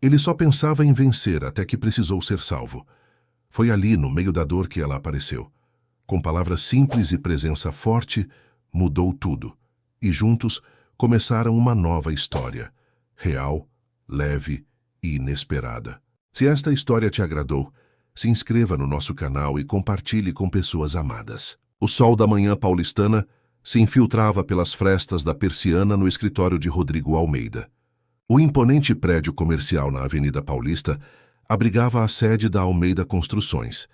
Ele só pensava em vencer até que precisou ser salvo. Foi ali, no meio da dor, que ela apareceu. Com palavras simples e presença forte, mudou tudo. E juntos começaram uma nova história. Real, leve e inesperada. Se esta história te agradou, se inscreva no nosso canal e compartilhe com pessoas amadas. O sol da manhã paulistana se infiltrava pelas frestas da persiana no escritório de Rodrigo Almeida. O imponente prédio comercial na Avenida Paulista abrigava a sede da Almeida Construções,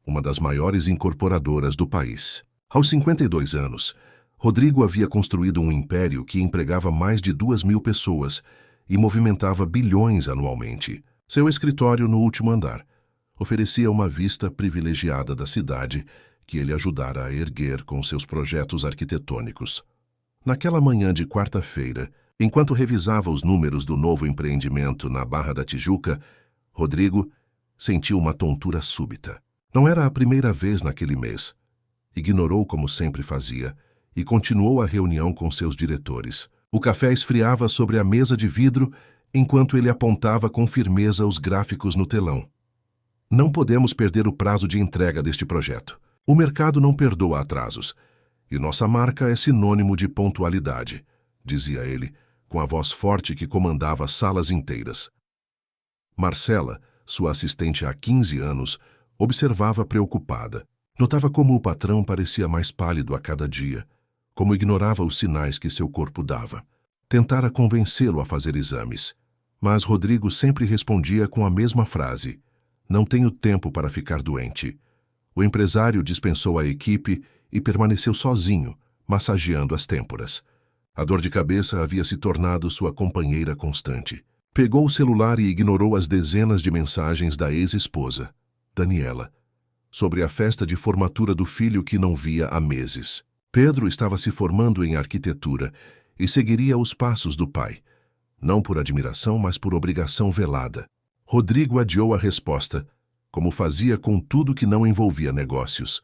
uma das maiores incorporadoras do país. Aos 52 anos, Rodrigo havia construído um império que empregava mais de 2.000 pessoas e movimentava bilhões anualmente. Seu escritório, no último andar, oferecia uma vista privilegiada da cidade que ele ajudara a erguer com seus projetos arquitetônicos. Naquela manhã de quarta-feira, enquanto revisava os números do novo empreendimento na Barra da Tijuca, Rodrigo sentiu uma tontura súbita. Não era a primeira vez naquele mês. Ignorou como sempre fazia e continuou a reunião com seus diretores. O café esfriava sobre a mesa de vidro enquanto ele apontava com firmeza os gráficos no telão. Não podemos perder o prazo de entrega deste projeto. O mercado não perdoa atrasos, e nossa marca é sinônimo de pontualidade, dizia ele, com a voz forte que comandava salas inteiras. Marcela, sua assistente há 15 anos, observava preocupada. Notava como o patrão parecia mais pálido a cada dia, como ignorava os sinais que seu corpo dava. Tentara convencê-lo a fazer exames, mas Rodrigo sempre respondia com a mesma frase: "Não tenho tempo para ficar doente." O empresário dispensou a equipe e permaneceu sozinho, massageando as têmporas. A dor de cabeça havia se tornado sua companheira constante. Pegou o celular e ignorou as dezenas de mensagens da ex-esposa, Daniela, sobre a festa de formatura do filho que não via há meses. Pedro estava se formando em arquitetura e seguiria os passos do pai, não por admiração, mas por obrigação velada. Rodrigo adiou a resposta, como fazia com tudo que não envolvia negócios.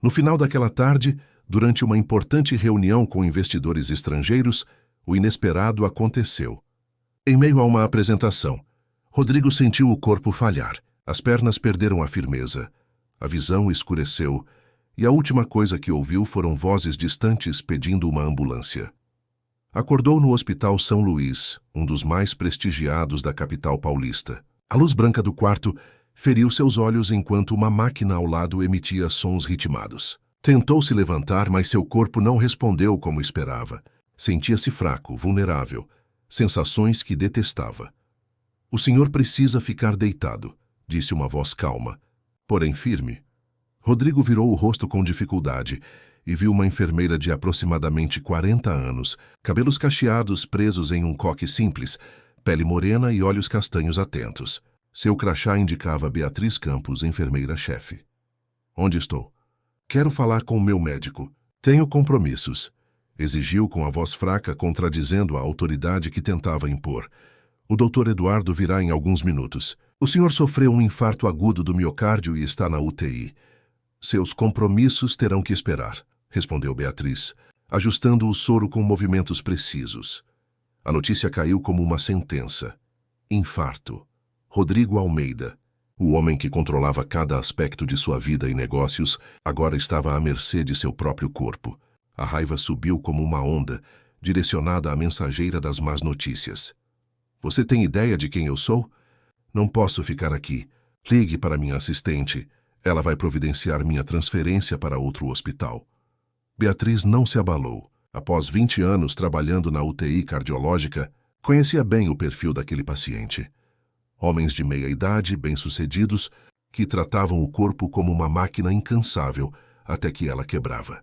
No final daquela tarde, durante uma importante reunião com investidores estrangeiros, o inesperado aconteceu. Em meio a uma apresentação, Rodrigo sentiu o corpo falhar. As pernas perderam a firmeza, a visão escureceu, e a última coisa que ouviu foram vozes distantes pedindo uma ambulância. Acordou no Hospital São Luís, um dos mais prestigiados da capital paulista. A luz branca do quarto feriu seus olhos enquanto uma máquina ao lado emitia sons ritmados. Tentou se levantar, mas seu corpo não respondeu como esperava. Sentia-se fraco, vulnerável, sensações que detestava. "O senhor precisa ficar deitado", disse uma voz calma, porém firme. Rodrigo virou o rosto com dificuldade e viu uma enfermeira de aproximadamente 40 anos, cabelos cacheados presos em um coque simples, pele morena e olhos castanhos atentos. Seu crachá indicava Beatriz Campos, enfermeira-chefe. "Onde estou?" "Quero falar com o meu médico. Tenho compromissos", exigiu com a voz fraca, contradizendo a autoridade que tentava impor. "O doutor Eduardo virá em alguns minutos. O senhor sofreu um infarto agudo do miocárdio e está na UTI. Seus compromissos terão que esperar", respondeu Beatriz, ajustando o soro com movimentos precisos. A notícia caiu como uma sentença. Infarto. Rodrigo Almeida, o homem que controlava cada aspecto de sua vida e negócios, agora estava à mercê de seu próprio corpo. A raiva subiu como uma onda, direcionada à mensageira das más notícias. "Você tem ideia de quem eu sou? Não posso ficar aqui. Ligue para minha assistente. Ela vai providenciar minha transferência para outro hospital." Beatriz não se abalou. Após 20 anos trabalhando na UTI cardiológica, conhecia bem o perfil daquele paciente. Homens de meia idade, bem-sucedidos, que tratavam o corpo como uma máquina incansável até que ela quebrava.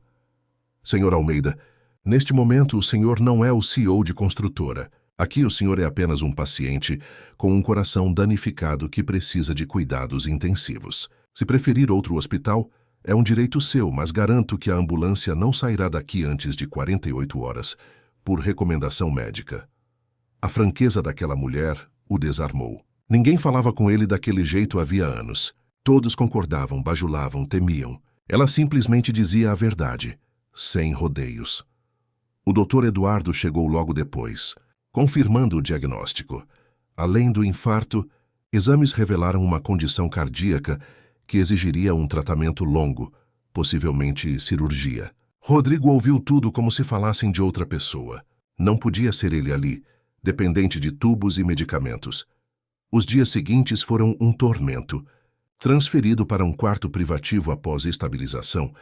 "Senhor Almeida, neste momento o senhor não é o CEO de construtora. Aqui o senhor é apenas um paciente com um coração danificado que precisa de cuidados intensivos. Se preferir outro hospital, é um direito seu, mas garanto que a ambulância não sairá daqui antes de 48 horas, por recomendação médica." A franqueza daquela mulher o desarmou. Ninguém falava com ele daquele jeito havia anos. Todos concordavam, bajulavam, temiam. Ela simplesmente dizia a verdade, sem rodeios. O doutor Eduardo chegou logo depois, confirmando o diagnóstico. Além do infarto, exames revelaram uma condição cardíaca que exigiria um tratamento longo, possivelmente cirurgia. Rodrigo ouviu tudo como se falassem de outra pessoa. Não podia ser ele ali, dependente de tubos e medicamentos. Os dias seguintes foram um tormento. Transferido para um quarto privativo após estabilização,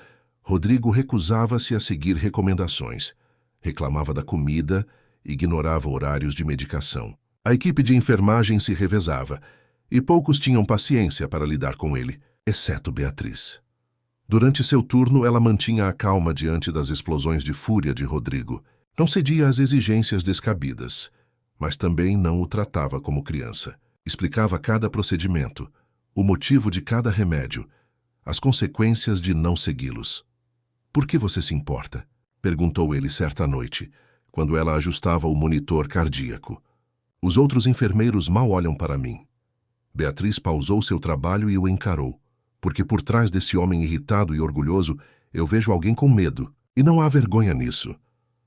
Rodrigo recusava-se a seguir recomendações. Reclamava da comida, ignorava horários de medicação. A equipe de enfermagem se revezava, e poucos tinham paciência para lidar com ele, exceto Beatriz. Durante seu turno, ela mantinha a calma diante das explosões de fúria de Rodrigo. Não cedia às exigências descabidas, mas também não o tratava como criança. Explicava cada procedimento, o motivo de cada remédio, as consequências de não segui-los. "Por que você se importa?" perguntou ele certa noite, quando ela ajustava o monitor cardíaco. "Os outros enfermeiros mal olham para mim." Beatriz pausou seu trabalho e o encarou. "Porque por trás desse homem irritado e orgulhoso, eu vejo alguém com medo, e não há vergonha nisso."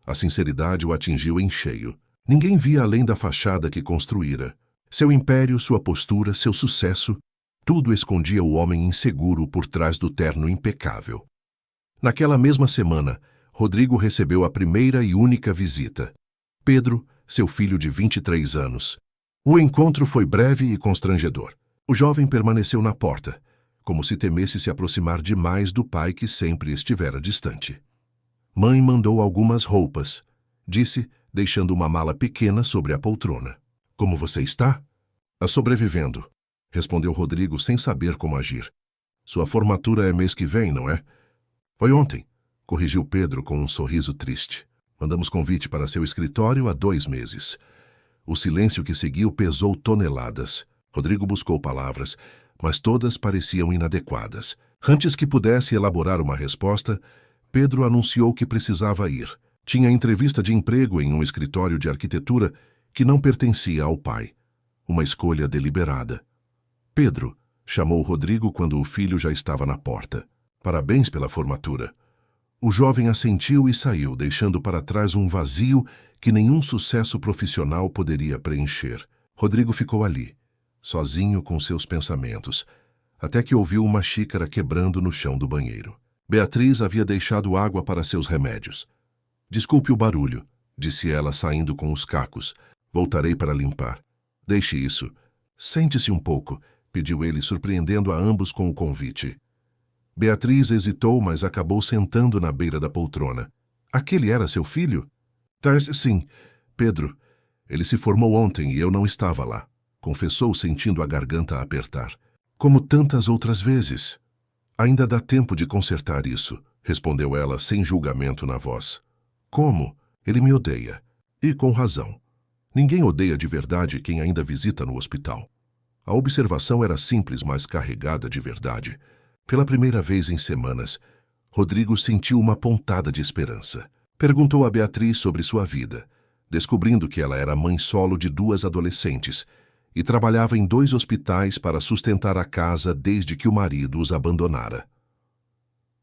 A sinceridade o atingiu em cheio. Ninguém via além da fachada que construíra. Seu império, sua postura, seu sucesso, tudo escondia o homem inseguro por trás do terno impecável. Naquela mesma semana, Rodrigo recebeu a primeira e única visita. Pedro, seu filho de 23 anos. O encontro foi breve e constrangedor. O jovem permaneceu na porta, como se temesse se aproximar demais do pai que sempre estivera distante. "Mãe mandou algumas roupas", disse, deixando uma mala pequena sobre a poltrona. "Como você está?" "Sobrevivendo", respondeu Rodrigo sem saber como agir. "Sua formatura é mês que vem, não é?" "Foi ontem", corrigiu Pedro com um sorriso triste. "Mandamos convite para seu escritório há 2 meses." O silêncio que seguiu pesou toneladas. Rodrigo buscou palavras, mas todas pareciam inadequadas. Antes que pudesse elaborar uma resposta, Pedro anunciou que precisava ir. Tinha entrevista de emprego em um escritório de arquitetura que não pertencia ao pai. Uma escolha deliberada. "Pedro", chamou Rodrigo quando o filho já estava na porta. "Parabéns pela formatura." O jovem assentiu e saiu, deixando para trás um vazio que nenhum sucesso profissional poderia preencher. Rodrigo ficou ali, sozinho com seus pensamentos, até que ouviu uma xícara quebrando no chão do banheiro. Beatriz havia deixado água para seus remédios. "Desculpe o barulho", disse ela, saindo com os cacos. "Voltarei para limpar." "Deixe isso." "Sente-se um pouco", pediu ele, surpreendendo a ambos com o convite. Beatriz hesitou, mas acabou sentando na beira da poltrona. "Aquele era seu filho?" Sim, Pedro. Ele se formou ontem e eu não estava lá", confessou, sentindo a garganta apertar. "Como tantas outras vezes." "Ainda dá tempo de consertar isso", respondeu ela sem julgamento na voz. "Como? Ele me odeia. E com razão. Ninguém odeia de verdade quem ainda visita no hospital." A observação era simples, mas carregada de verdade. Pela primeira vez em semanas, Rodrigo sentiu uma pontada de esperança. Perguntou a Beatriz sobre sua vida, descobrindo que ela era mãe solo de 2 adolescentes e trabalhava em 2 hospitais para sustentar a casa desde que o marido os abandonara.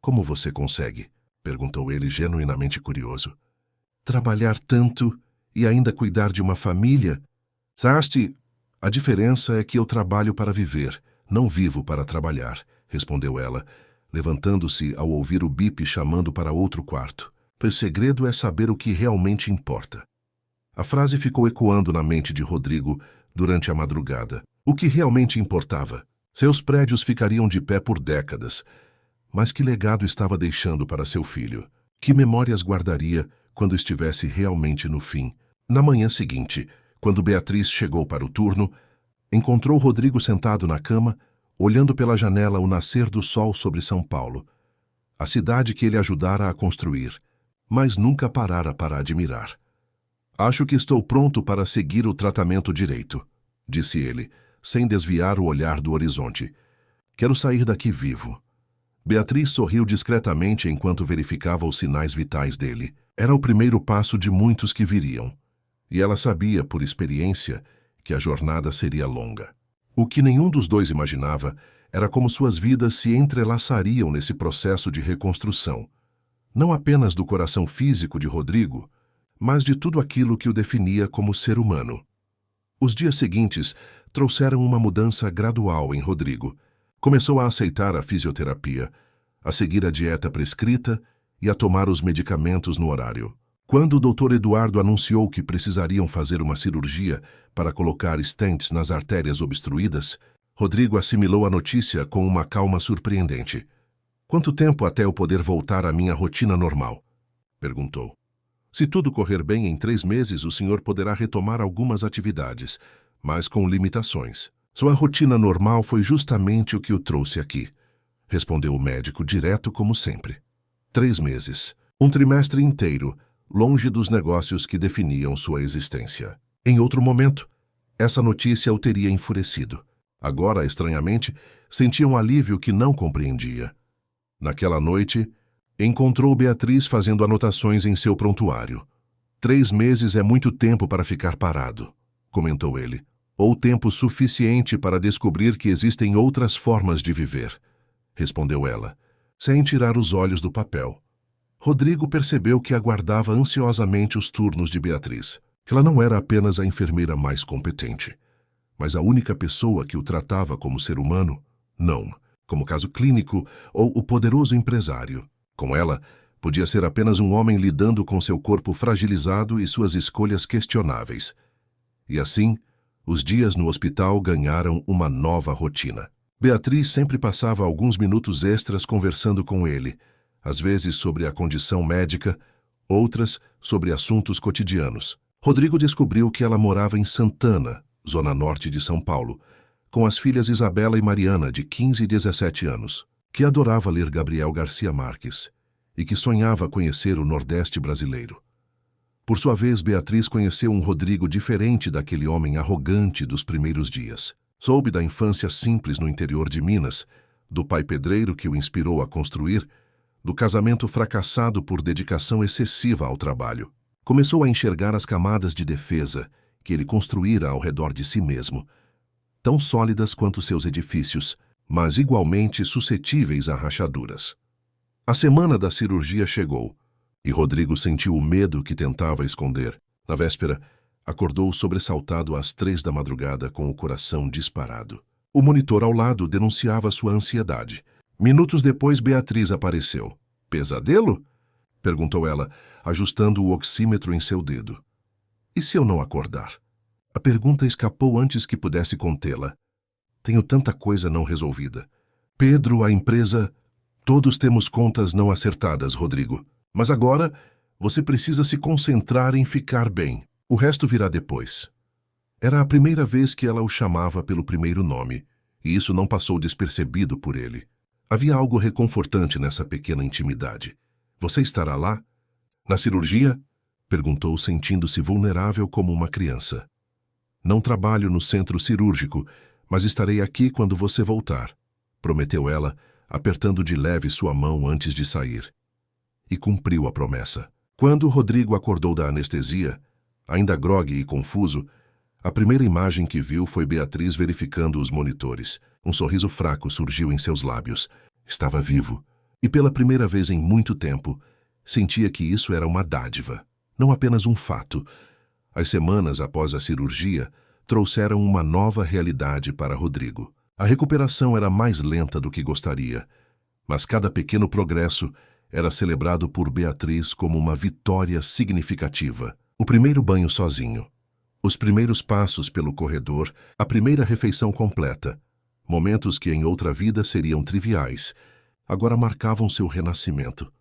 "Como você consegue?", perguntou ele, genuinamente curioso. "Trabalhar tanto e ainda cuidar de uma família?" "Sabe, a diferença é que eu trabalho para viver, não vivo para trabalhar", respondeu ela, levantando-se ao ouvir o bip chamando para outro quarto. "O segredo é saber o que realmente importa." A frase ficou ecoando na mente de Rodrigo durante a madrugada. O que realmente importava? Seus prédios ficariam de pé por décadas. Mas que legado estava deixando para seu filho? Que memórias guardaria quando estivesse realmente no fim? Na manhã seguinte, quando Beatriz chegou para o turno, encontrou Rodrigo sentado na cama, olhando pela janela o nascer do sol sobre São Paulo, a cidade que ele ajudara a construir, mas nunca parara para admirar. "Acho que estou pronto para seguir o tratamento direito", disse ele, sem desviar o olhar do horizonte. "Quero sair daqui vivo." Beatriz sorriu discretamente enquanto verificava os sinais vitais dele. Era o primeiro passo de muitos que viriam, e ela sabia, por experiência, que a jornada seria longa. O que nenhum dos dois imaginava era como suas vidas se entrelaçariam nesse processo de reconstrução. Não apenas do coração físico de Rodrigo, mas de tudo aquilo que o definia como ser humano. Os dias seguintes trouxeram uma mudança gradual em Rodrigo. Começou a aceitar a fisioterapia, a seguir a dieta prescrita e a tomar os medicamentos no horário. Quando o Dr. Eduardo anunciou que precisariam fazer uma cirurgia para colocar stents nas artérias obstruídas, Rodrigo assimilou a notícia com uma calma surpreendente. "Quanto tempo até eu poder voltar à minha rotina normal?" perguntou. "Se tudo correr bem, em 3 meses o senhor poderá retomar algumas atividades, mas com limitações. Sua rotina normal foi justamente o que o trouxe aqui", respondeu o médico direto como sempre. 3 meses. Um trimestre inteiro, longe dos negócios que definiam sua existência. Em outro momento, essa notícia o teria enfurecido. Agora, estranhamente, sentia um alívio que não compreendia. Naquela noite, encontrou Beatriz fazendo anotações em seu prontuário. 3 meses é muito tempo para ficar parado, comentou ele, ou tempo suficiente para descobrir que existem outras formas de viver, respondeu ela, sem tirar os olhos do papel. Rodrigo percebeu que aguardava ansiosamente os turnos de Beatriz. Ela não era apenas a enfermeira mais competente, mas a única pessoa que o tratava como ser humano, não, como caso clínico ou o poderoso empresário. Com ela, podia ser apenas um homem lidando com seu corpo fragilizado e suas escolhas questionáveis. E assim, os dias no hospital ganharam uma nova rotina. Beatriz sempre passava alguns minutos extras conversando com ele, às vezes sobre a condição médica, outras sobre assuntos cotidianos. Rodrigo descobriu que ela morava em Santana, zona norte de São Paulo, com as filhas Isabela e Mariana, de 15 e 17 anos, que adorava ler Gabriel Garcia Marques e que sonhava conhecer o Nordeste brasileiro. Por sua vez, Beatriz conheceu um Rodrigo diferente daquele homem arrogante dos primeiros dias. Soube da infância simples no interior de Minas, do pai pedreiro que o inspirou a construir, do casamento fracassado por dedicação excessiva ao trabalho. Começou a enxergar as camadas de defesa que ele construíra ao redor de si mesmo, tão sólidas quanto seus edifícios, mas igualmente suscetíveis a rachaduras. A semana da cirurgia chegou, e Rodrigo sentiu o medo que tentava esconder. Na véspera, acordou sobressaltado às 3 da madrugada com o coração disparado. O monitor ao lado denunciava sua ansiedade. Minutos depois, Beatriz apareceu. "Pesadelo?" perguntou ela, ajustando o oxímetro em seu dedo. "E se eu não acordar?" A pergunta escapou antes que pudesse contê-la. "Tenho tanta coisa não resolvida. Pedro, a empresa... Todos temos contas não acertadas, Rodrigo. Mas agora, você precisa se concentrar em ficar bem. O resto virá depois." Era a primeira vez que ela o chamava pelo primeiro nome, e isso não passou despercebido por ele. Havia algo reconfortante nessa pequena intimidade. "Você estará lá? Na cirurgia?" perguntou, sentindo-se vulnerável como uma criança. "Não trabalho no centro cirúrgico, mas estarei aqui quando você voltar", prometeu ela, apertando de leve sua mão antes de sair. E cumpriu a promessa. Quando Rodrigo acordou da anestesia, ainda grogue e confuso, a primeira imagem que viu foi Beatriz verificando os monitores. Um sorriso fraco surgiu em seus lábios. Estava vivo, e pela primeira vez em muito tempo, sentia que isso era uma dádiva, não apenas um fato. As semanas após a cirurgia trouxeram uma nova realidade para Rodrigo. A recuperação era mais lenta do que gostaria, mas cada pequeno progresso era celebrado por Beatriz como uma vitória significativa. O primeiro banho sozinho, os primeiros passos pelo corredor, a primeira refeição completa, momentos que em outra vida seriam triviais, agora marcavam seu renascimento.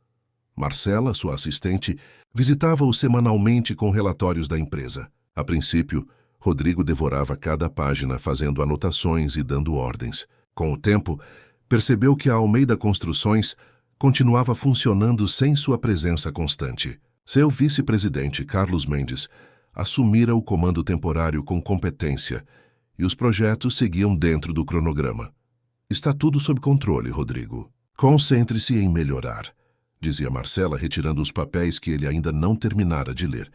Marcela, sua assistente, visitava-o semanalmente com relatórios da empresa. A princípio, Rodrigo devorava cada página, fazendo anotações e dando ordens. Com o tempo, percebeu que a Almeida Construções continuava funcionando sem sua presença constante. Seu vice-presidente, Carlos Mendes, assumira o comando temporário com competência e os projetos seguiam dentro do cronograma. "Está tudo sob controle, Rodrigo. Concentre-se em melhorar", dizia Marcela, retirando os papéis que ele ainda não terminara de ler.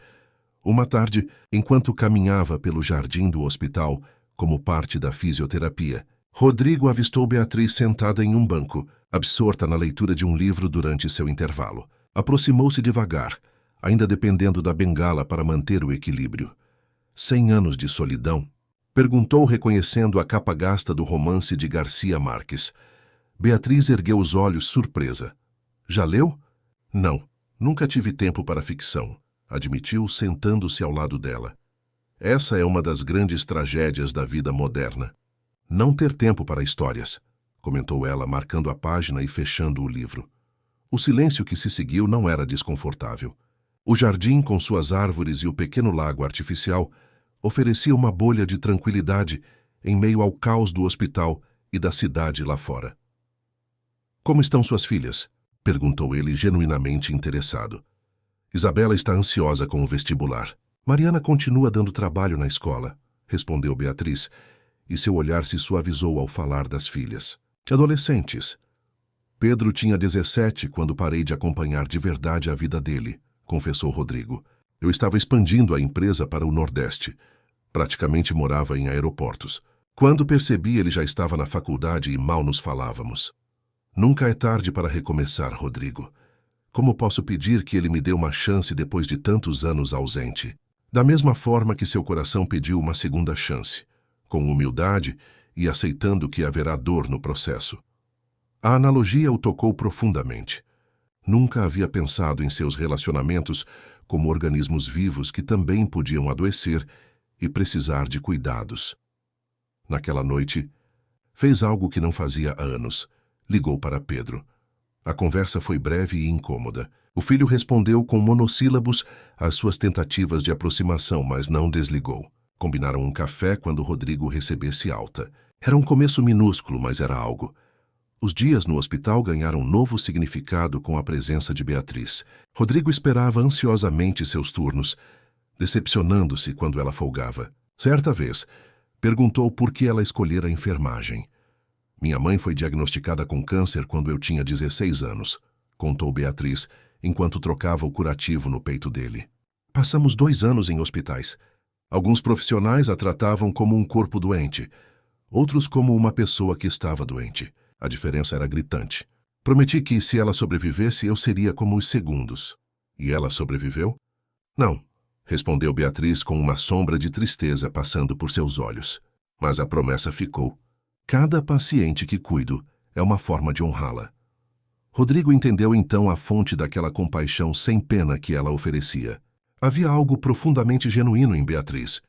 Uma tarde, enquanto caminhava pelo jardim do hospital, como parte da fisioterapia, Rodrigo avistou Beatriz sentada em um banco, absorta na leitura de um livro durante seu intervalo. Aproximou-se devagar, ainda dependendo da bengala para manter o equilíbrio. 100 anos de solidão? Perguntou, reconhecendo a capa gasta do romance de Garcia Marques. Beatriz ergueu os olhos, surpresa. Já leu? Não, nunca tive tempo para ficção, admitiu, sentando-se ao lado dela. Essa é uma das grandes tragédias da vida moderna. Não ter tempo para histórias, comentou ela, marcando a página e fechando o livro. O silêncio que se seguiu não era desconfortável. O jardim, com suas árvores e o pequeno lago artificial, oferecia uma bolha de tranquilidade em meio ao caos do hospital e da cidade lá fora. Como estão suas filhas? Perguntou ele, genuinamente interessado. Isabela está ansiosa com o vestibular. Mariana continua dando trabalho na escola, respondeu Beatriz, e seu olhar se suavizou ao falar das filhas. Que adolescentes. Pedro tinha 17 quando parei de acompanhar de verdade a vida dele, confessou Rodrigo. Eu estava expandindo a empresa para o Nordeste. Praticamente morava em aeroportos. Quando percebi, ele já estava na faculdade e mal nos falávamos. Nunca é tarde para recomeçar, Rodrigo. Como posso pedir que ele me dê uma chance depois de tantos anos ausente? Da mesma forma que seu coração pediu uma segunda chance, com humildade e aceitando que haverá dor no processo. A analogia o tocou profundamente. Nunca havia pensado em seus relacionamentos como organismos vivos que também podiam adoecer e precisar de cuidados. Naquela noite, fez algo que não fazia há anos. Ligou para Pedro. A conversa foi breve e incômoda. O filho respondeu com monossílabos às suas tentativas de aproximação, mas não desligou. Combinaram um café quando Rodrigo recebesse alta. Era um começo minúsculo, mas era algo. Os dias no hospital ganharam novo significado com a presença de Beatriz. Rodrigo esperava ansiosamente seus turnos, decepcionando-se quando ela folgava. Certa vez, perguntou por que ela escolhera a enfermagem. Minha mãe foi diagnosticada com câncer quando eu tinha 16 anos, contou Beatriz, enquanto trocava o curativo no peito dele. Passamos 2 anos em hospitais. Alguns profissionais a tratavam como um corpo doente, outros como uma pessoa que estava doente. A diferença era gritante. Prometi que, se ela sobrevivesse, eu seria como os segundos. E ela sobreviveu? Não, respondeu Beatriz com uma sombra de tristeza passando por seus olhos. Mas a promessa ficou. Cada paciente que cuido é uma forma de honrá-la. Rodrigo entendeu então a fonte daquela compaixão sem pena que ela oferecia. Havia algo profundamente genuíno em Beatriz.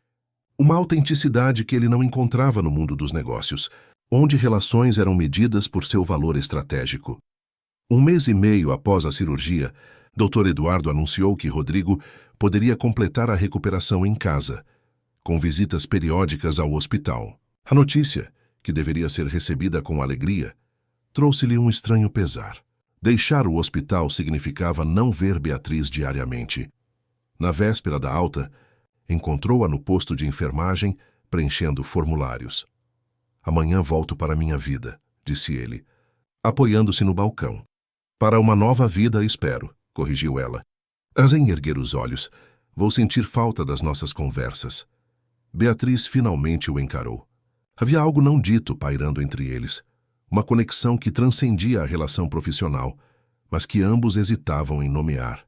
Uma autenticidade que ele não encontrava no mundo dos negócios, onde relações eram medidas por seu valor estratégico. 1 mês e meio após a cirurgia, Dr. Eduardo anunciou que Rodrigo poderia completar a recuperação em casa, com visitas periódicas ao hospital. A notícia, que deveria ser recebida com alegria, trouxe-lhe um estranho pesar. Deixar o hospital significava não ver Beatriz diariamente. Na véspera da alta, encontrou-a no posto de enfermagem, preenchendo formulários. Amanhã volto para minha vida, disse ele, apoiando-se no balcão. Para uma nova vida, espero, corrigiu ela. Sem erguer os olhos, vou sentir falta das nossas conversas. Beatriz finalmente o encarou. Havia algo não dito pairando entre eles, uma conexão que transcendia a relação profissional, mas que ambos hesitavam em nomear.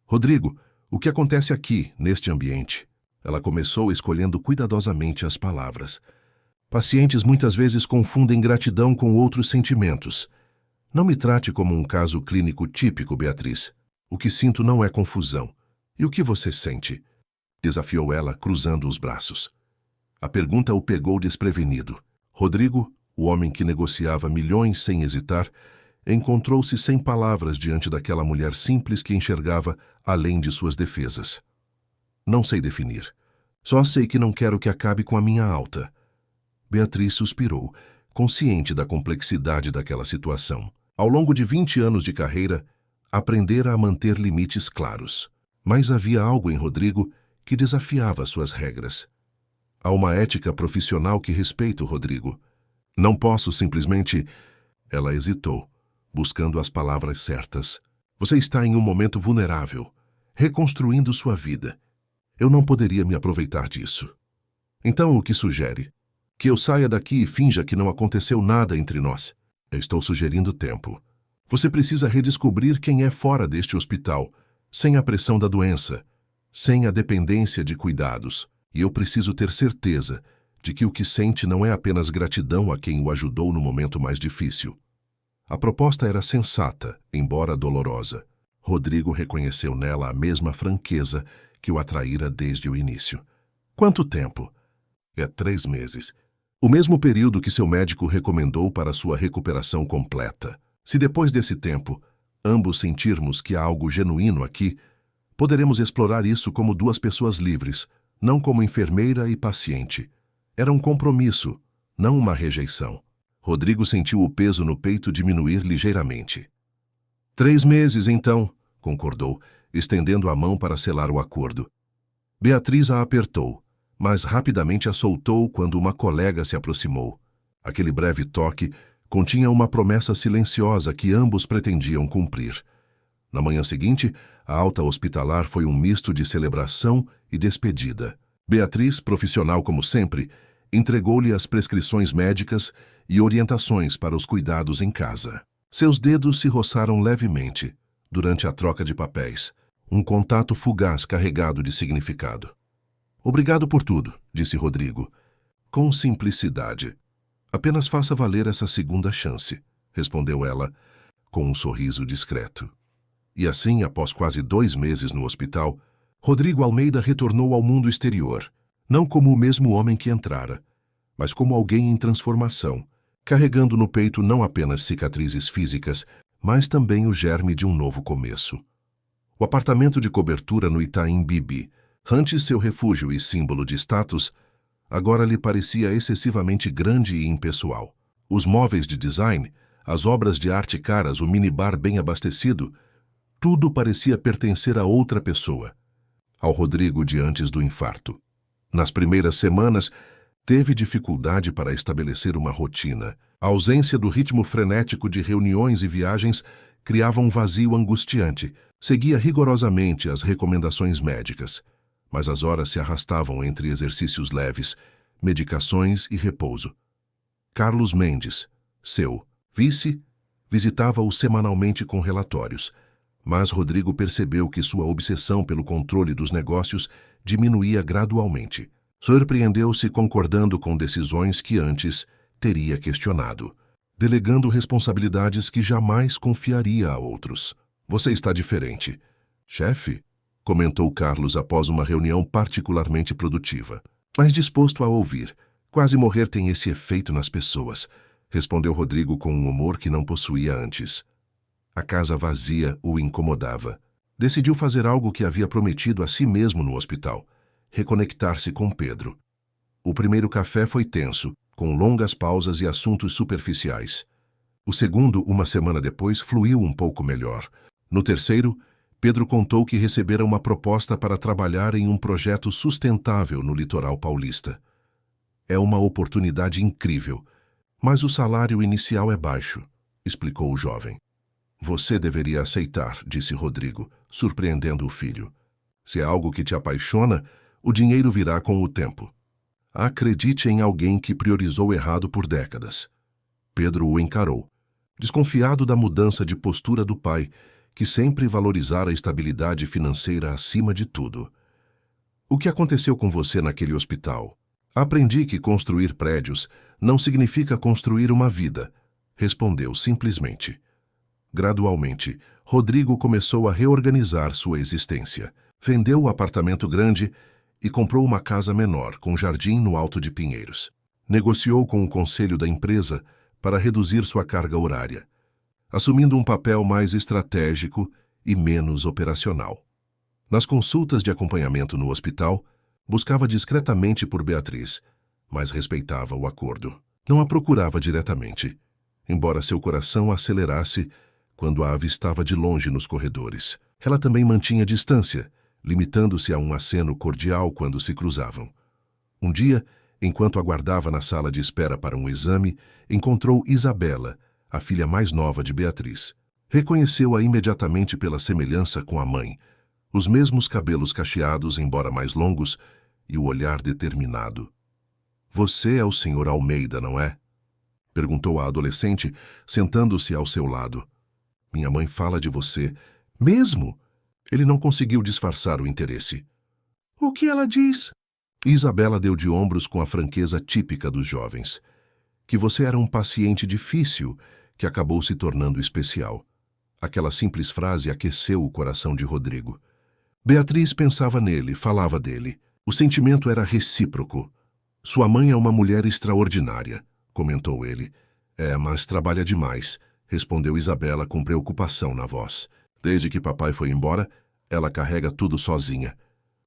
Rodrigo, o que acontece aqui, neste ambiente? Ela começou escolhendo cuidadosamente as palavras. Pacientes muitas vezes confundem gratidão com outros sentimentos. Não me trate como um caso clínico típico, Beatriz. O que sinto não é confusão. E o que você sente? Desafiou ela, cruzando os braços. A pergunta o pegou desprevenido. Rodrigo, o homem que negociava milhões sem hesitar, encontrou-se sem palavras diante daquela mulher simples que enxergava além de suas defesas. Não sei definir. Só sei que não quero que acabe com a minha alta. Beatriz suspirou, consciente da complexidade daquela situação. Ao longo de 20 anos de carreira, aprendera a manter limites claros. Mas havia algo em Rodrigo que desafiava suas regras. Há uma ética profissional que respeito, Rodrigo. Não posso simplesmente... Ela hesitou, buscando as palavras certas. Você está em um momento vulnerável, reconstruindo sua vida. Eu não poderia me aproveitar disso. Então, o que sugere? Que eu saia daqui e finja que não aconteceu nada entre nós. Eu estou sugerindo tempo. Você precisa redescobrir quem é fora deste hospital, sem a pressão da doença, sem a dependência de cuidados. E eu preciso ter certeza de que o que sente não é apenas gratidão a quem o ajudou no momento mais difícil. A proposta era sensata, embora dolorosa. Rodrigo reconheceu nela a mesma franqueza que o atraíra desde o início. Quanto tempo? É 3 meses. O mesmo período que seu médico recomendou para sua recuperação completa. Se depois desse tempo, ambos sentirmos que há algo genuíno aqui, poderemos explorar isso como 2 pessoas livres, não como enfermeira e paciente. Era um compromisso, não uma rejeição. Rodrigo sentiu o peso no peito diminuir ligeiramente. 3 meses, então, concordou, estendendo a mão para selar o acordo. Beatriz a apertou, mas rapidamente a soltou quando uma colega se aproximou. Aquele breve toque continha uma promessa silenciosa que ambos pretendiam cumprir. Na manhã seguinte, a alta hospitalar foi um misto de celebração e despedida. Beatriz, profissional como sempre, entregou-lhe as prescrições médicas e orientações para os cuidados em casa. Seus dedos se roçaram levemente durante a troca de papéis, um contato fugaz carregado de significado. Obrigado por tudo, disse Rodrigo, com simplicidade. Apenas faça valer essa segunda chance, respondeu ela, com um sorriso discreto. E assim, após quase 2 meses no hospital, Rodrigo Almeida retornou ao mundo exterior, não como o mesmo homem que entrara, mas como alguém em transformação, carregando no peito não apenas cicatrizes físicas, mas também o germe de um novo começo. O apartamento de cobertura no Itaim Bibi, antes seu refúgio e símbolo de status, agora lhe parecia excessivamente grande e impessoal. Os móveis de design, as obras de arte caras, o minibar bem abastecido, tudo parecia pertencer a outra pessoa, ao Rodrigo de antes do infarto. Nas primeiras semanas, teve dificuldade para estabelecer uma rotina. A ausência do ritmo frenético de reuniões e viagens criava um vazio angustiante. Seguia rigorosamente as recomendações médicas, mas as horas se arrastavam entre exercícios leves, medicações e repouso. Carlos Mendes, seu vice, visitava-o semanalmente com relatórios, mas Rodrigo percebeu que sua obsessão pelo controle dos negócios diminuía gradualmente. Surpreendeu-se concordando com decisões que antes teria questionado, delegando responsabilidades que jamais confiaria a outros. Você está diferente, chefe, comentou Carlos após uma reunião particularmente produtiva. Mas disposto a ouvir. Quase morrer tem esse efeito nas pessoas, respondeu Rodrigo com um humor que não possuía antes. A casa vazia o incomodava. Decidiu fazer algo que havia prometido a si mesmo no hospital: reconectar-se com Pedro. O primeiro café foi tenso, com longas pausas e assuntos superficiais. O segundo, uma semana depois, fluiu um pouco melhor. No terceiro, Pedro contou que recebera uma proposta para trabalhar em um projeto sustentável no litoral paulista. É uma oportunidade incrível, mas o salário inicial é baixo, explicou o jovem. Você deveria aceitar, disse Rodrigo, surpreendendo o filho. Se é algo que te apaixona, o dinheiro virá com o tempo. Acredite em alguém que priorizou errado por décadas. Pedro o encarou, desconfiado da mudança de postura do pai, que sempre valorizara a estabilidade financeira acima de tudo. O que aconteceu com você naquele hospital? Aprendi que construir prédios não significa construir uma vida, respondeu simplesmente. Gradualmente, Rodrigo começou a reorganizar sua existência. Vendeu o apartamento grande e comprou uma casa menor, com jardim no Alto de Pinheiros. Negociou com o conselho da empresa para reduzir sua carga horária, assumindo um papel mais estratégico e menos operacional. Nas consultas de acompanhamento no hospital, buscava discretamente por Beatriz, mas respeitava o acordo. Não a procurava diretamente, embora seu coração acelerasse quando a avistava de longe nos corredores. Ela também mantinha distância, limitando-se a um aceno cordial quando se cruzavam. Um dia, enquanto aguardava na sala de espera para um exame, encontrou Isabela, a filha mais nova de Beatriz. Reconheceu-a imediatamente pela semelhança com a mãe, os mesmos cabelos cacheados, embora mais longos, e o olhar determinado. Você é o Sr. Almeida, não é? Perguntou a adolescente, sentando-se ao seu lado. Minha mãe fala de você. Mesmo? Ele não conseguiu disfarçar o interesse. O que ela diz? Isabela deu de ombros com a franqueza típica dos jovens. Que você era um paciente difícil que acabou se tornando especial. Aquela simples frase aqueceu o coração de Rodrigo. Beatriz pensava nele, falava dele. O sentimento era recíproco. Sua mãe é uma mulher extraordinária, comentou ele. É, mas trabalha demais, respondeu Isabela com preocupação na voz. Desde que papai foi embora, ela carrega tudo sozinha.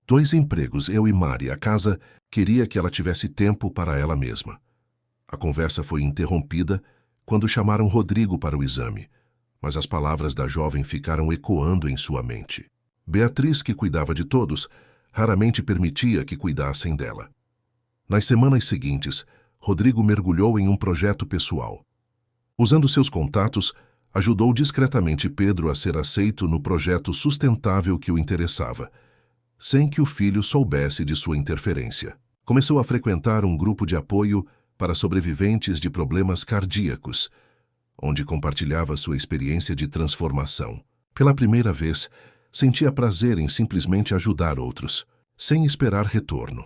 2 empregos, eu e Mari. A casa queria que ela tivesse tempo para ela mesma. A conversa foi interrompida quando chamaram Rodrigo para o exame, mas as palavras da jovem ficaram ecoando em sua mente. Beatriz, que cuidava de todos, raramente permitia que cuidassem dela. Nas semanas seguintes, Rodrigo mergulhou em um projeto pessoal. Usando seus contatos, ajudou discretamente Pedro a ser aceito no projeto sustentável que o interessava, sem que o filho soubesse de sua interferência. Começou a frequentar um grupo de apoio para sobreviventes de problemas cardíacos, onde compartilhava sua experiência de transformação. Pela primeira vez, sentia prazer em simplesmente ajudar outros, sem esperar retorno.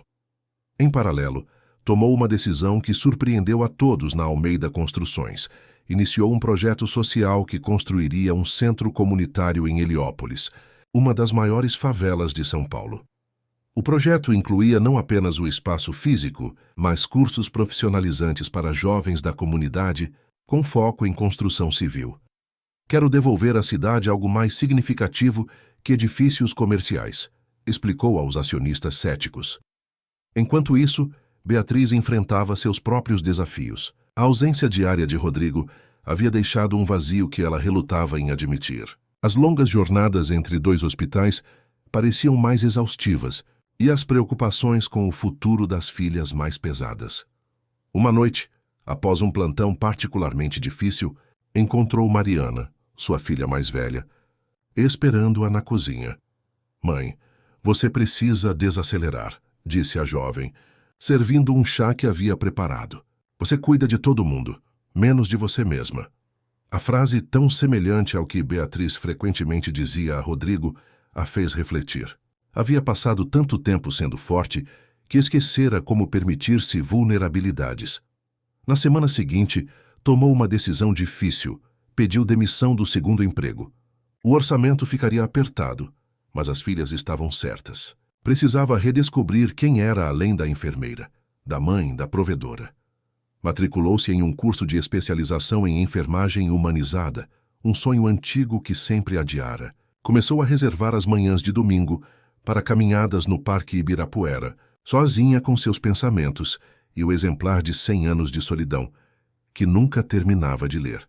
Em paralelo, tomou uma decisão que surpreendeu a todos na Almeida Construções. Iniciou um projeto social que construiria um centro comunitário em Heliópolis, uma das maiores favelas de São Paulo. O projeto incluía não apenas o espaço físico, mas cursos profissionalizantes para jovens da comunidade, com foco em construção civil. Quero devolver à cidade algo mais significativo que edifícios comerciais, explicou aos acionistas céticos. Enquanto isso, Beatriz enfrentava seus próprios desafios. A ausência diária de Rodrigo havia deixado um vazio que ela relutava em admitir. As longas jornadas entre 2 hospitais pareciam mais exaustivas e as preocupações com o futuro das filhas mais pesadas. Uma noite, após um plantão particularmente difícil, encontrou Mariana, sua filha mais velha, esperando-a na cozinha. Mãe, você precisa desacelerar, disse a jovem, servindo um chá que havia preparado. Você cuida de todo mundo, menos de você mesma. A frase, tão semelhante ao que Beatriz frequentemente dizia a Rodrigo, a fez refletir. Havia passado tanto tempo sendo forte que esquecera como permitir-se vulnerabilidades. Na semana seguinte, tomou uma decisão difícil, pediu demissão do 2º emprego. O orçamento ficaria apertado, mas as filhas estavam certas. Precisava redescobrir quem era além da enfermeira, da mãe, da provedora. Matriculou-se em um curso de especialização em enfermagem humanizada, um sonho antigo que sempre adiara. Começou a reservar as manhãs de domingo para caminhadas no Parque Ibirapuera, sozinha com seus pensamentos e o exemplar de 100 anos de solidão, que nunca terminava de ler.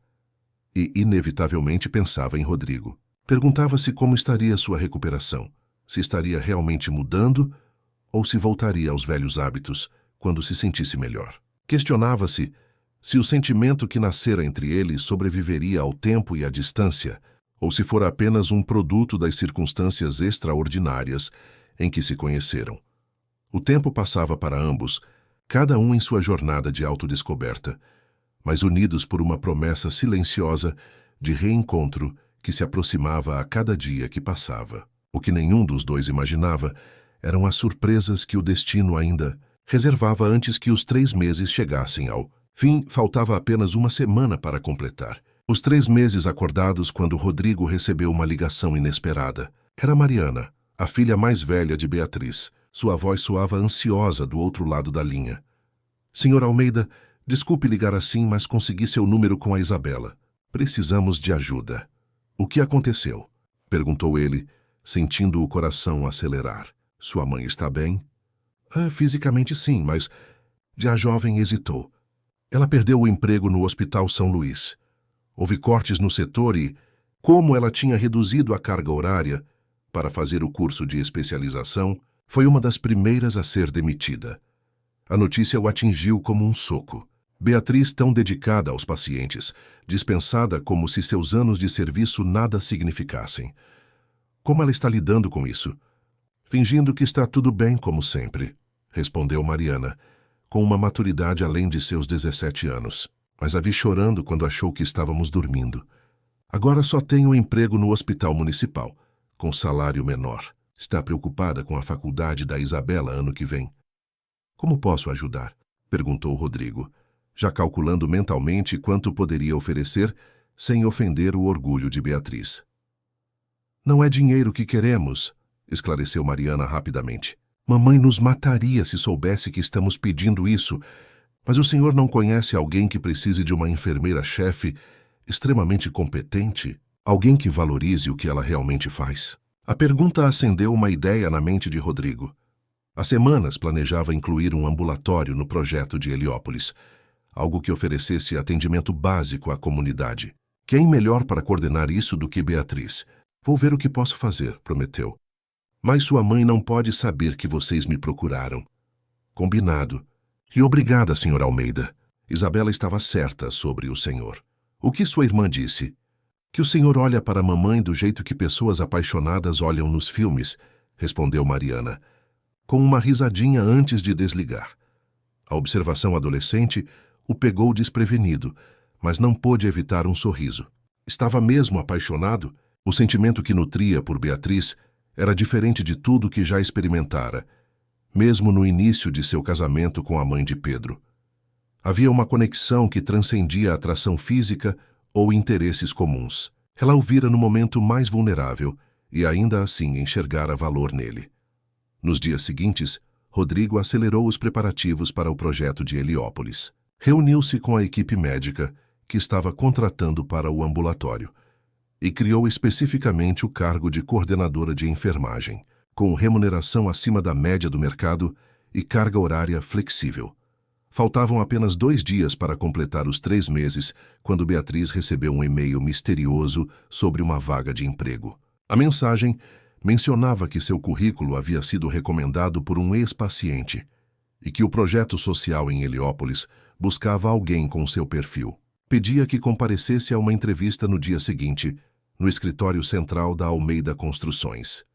E, inevitavelmente, pensava em Rodrigo. Perguntava-se como estaria sua recuperação, se estaria realmente mudando ou se voltaria aos velhos hábitos quando se sentisse melhor. Questionava-se se o sentimento que nascera entre eles sobreviveria ao tempo e à distância, ou se fora apenas um produto das circunstâncias extraordinárias em que se conheceram. O tempo passava para ambos, cada um em sua jornada de autodescoberta, mas unidos por uma promessa silenciosa de reencontro que se aproximava a cada dia que passava. O que nenhum dos dois imaginava eram as surpresas que o destino ainda reservava antes que os 3 meses chegassem ao fim. Faltava apenas uma semana para completar. Os 3 meses acordados quando Rodrigo recebeu uma ligação inesperada. Era Mariana, a filha mais velha de Beatriz. Sua voz soava ansiosa do outro lado da linha. Senhor Almeida, desculpe ligar assim, mas consegui seu número com a Isabela. Precisamos de ajuda. O que aconteceu? Perguntou ele, sentindo o coração acelerar. Sua mãe está bem? Fisicamente sim, mas... A jovem hesitou. Ela perdeu o emprego no Hospital São Luís. Houve cortes no setor e, como ela tinha reduzido a carga horária para fazer o curso de especialização, foi uma das primeiras a ser demitida. A notícia o atingiu como um soco. Beatriz, tão dedicada aos pacientes, dispensada como se seus anos de serviço nada significassem. Como ela está lidando com isso? Fingindo que está tudo bem, como sempre, respondeu Mariana, com uma maturidade além de seus 17 anos. Mas a vi chorando quando achou que estávamos dormindo. Agora só tem um emprego no hospital municipal, com salário menor. Está preocupada com a faculdade da Isabela ano que vem. Como posso ajudar? Perguntou Rodrigo, já calculando mentalmente quanto poderia oferecer sem ofender o orgulho de Beatriz. Não é dinheiro que queremos, esclareceu Mariana rapidamente. Mamãe nos mataria se soubesse que estamos pedindo isso, mas o senhor não conhece alguém que precise de uma enfermeira-chefe extremamente competente? Alguém que valorize o que ela realmente faz? A pergunta acendeu uma ideia na mente de Rodrigo. Há semanas planejava incluir um ambulatório no projeto de Heliópolis, algo que oferecesse atendimento básico à comunidade. Quem melhor para coordenar isso do que Beatriz? Vou ver o que posso fazer, prometeu. Mas sua mãe não pode saber que vocês me procuraram. Combinado. E obrigada, Sr. Almeida. Isabela estava certa sobre o senhor. O que sua irmã disse? Que o senhor olha para a mamãe do jeito que pessoas apaixonadas olham nos filmes, respondeu Mariana, com uma risadinha antes de desligar. A observação adolescente o pegou desprevenido, mas não pôde evitar um sorriso. Estava mesmo apaixonado? O sentimento que nutria por Beatriz era diferente de tudo que já experimentara, mesmo no início de seu casamento com a mãe de Pedro. Havia uma conexão que transcendia a atração física ou interesses comuns. Ela o vira no momento mais vulnerável e ainda assim enxergara valor nele. Nos dias seguintes, Rodrigo acelerou os preparativos para o projeto de Heliópolis. Reuniu-se com a equipe médica que estava contratando para o ambulatório e criou especificamente o cargo de coordenadora de enfermagem, com remuneração acima da média do mercado e carga horária flexível. Faltavam apenas 2 dias para completar os 3 meses quando Beatriz recebeu um e-mail misterioso sobre uma vaga de emprego. A mensagem mencionava que seu currículo havia sido recomendado por um ex-paciente e que o projeto social em Heliópolis buscava alguém com seu perfil. Pedia que comparecesse a uma entrevista no dia seguinte, no escritório central da Almeida Construções.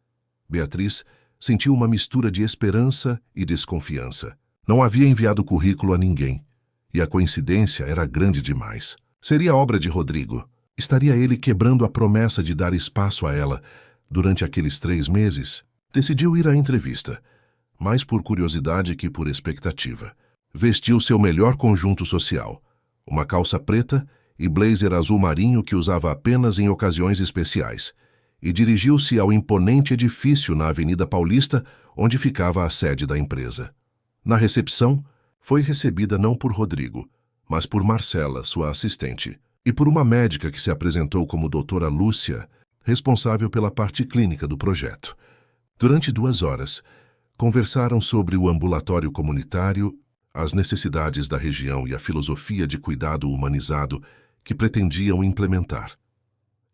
Beatriz sentiu uma mistura de esperança e desconfiança. Não havia enviado o currículo a ninguém, e a coincidência era grande demais. Seria obra de Rodrigo. Estaria ele quebrando a promessa de dar espaço a ela durante aqueles 3 meses? Decidiu ir à entrevista, mais por curiosidade que por expectativa. Vestiu seu melhor conjunto social, uma calça preta e blazer azul marinho que usava apenas em ocasiões especiais, e dirigiu-se ao imponente edifício na Avenida Paulista, onde ficava a sede da empresa. Na recepção, foi recebida não por Rodrigo, mas por Marcela, sua assistente, e por uma médica que se apresentou como doutora Lúcia, responsável pela parte clínica do projeto. Durante 2 horas, conversaram sobre o ambulatório comunitário, as necessidades da região e a filosofia de cuidado humanizado que pretendiam implementar.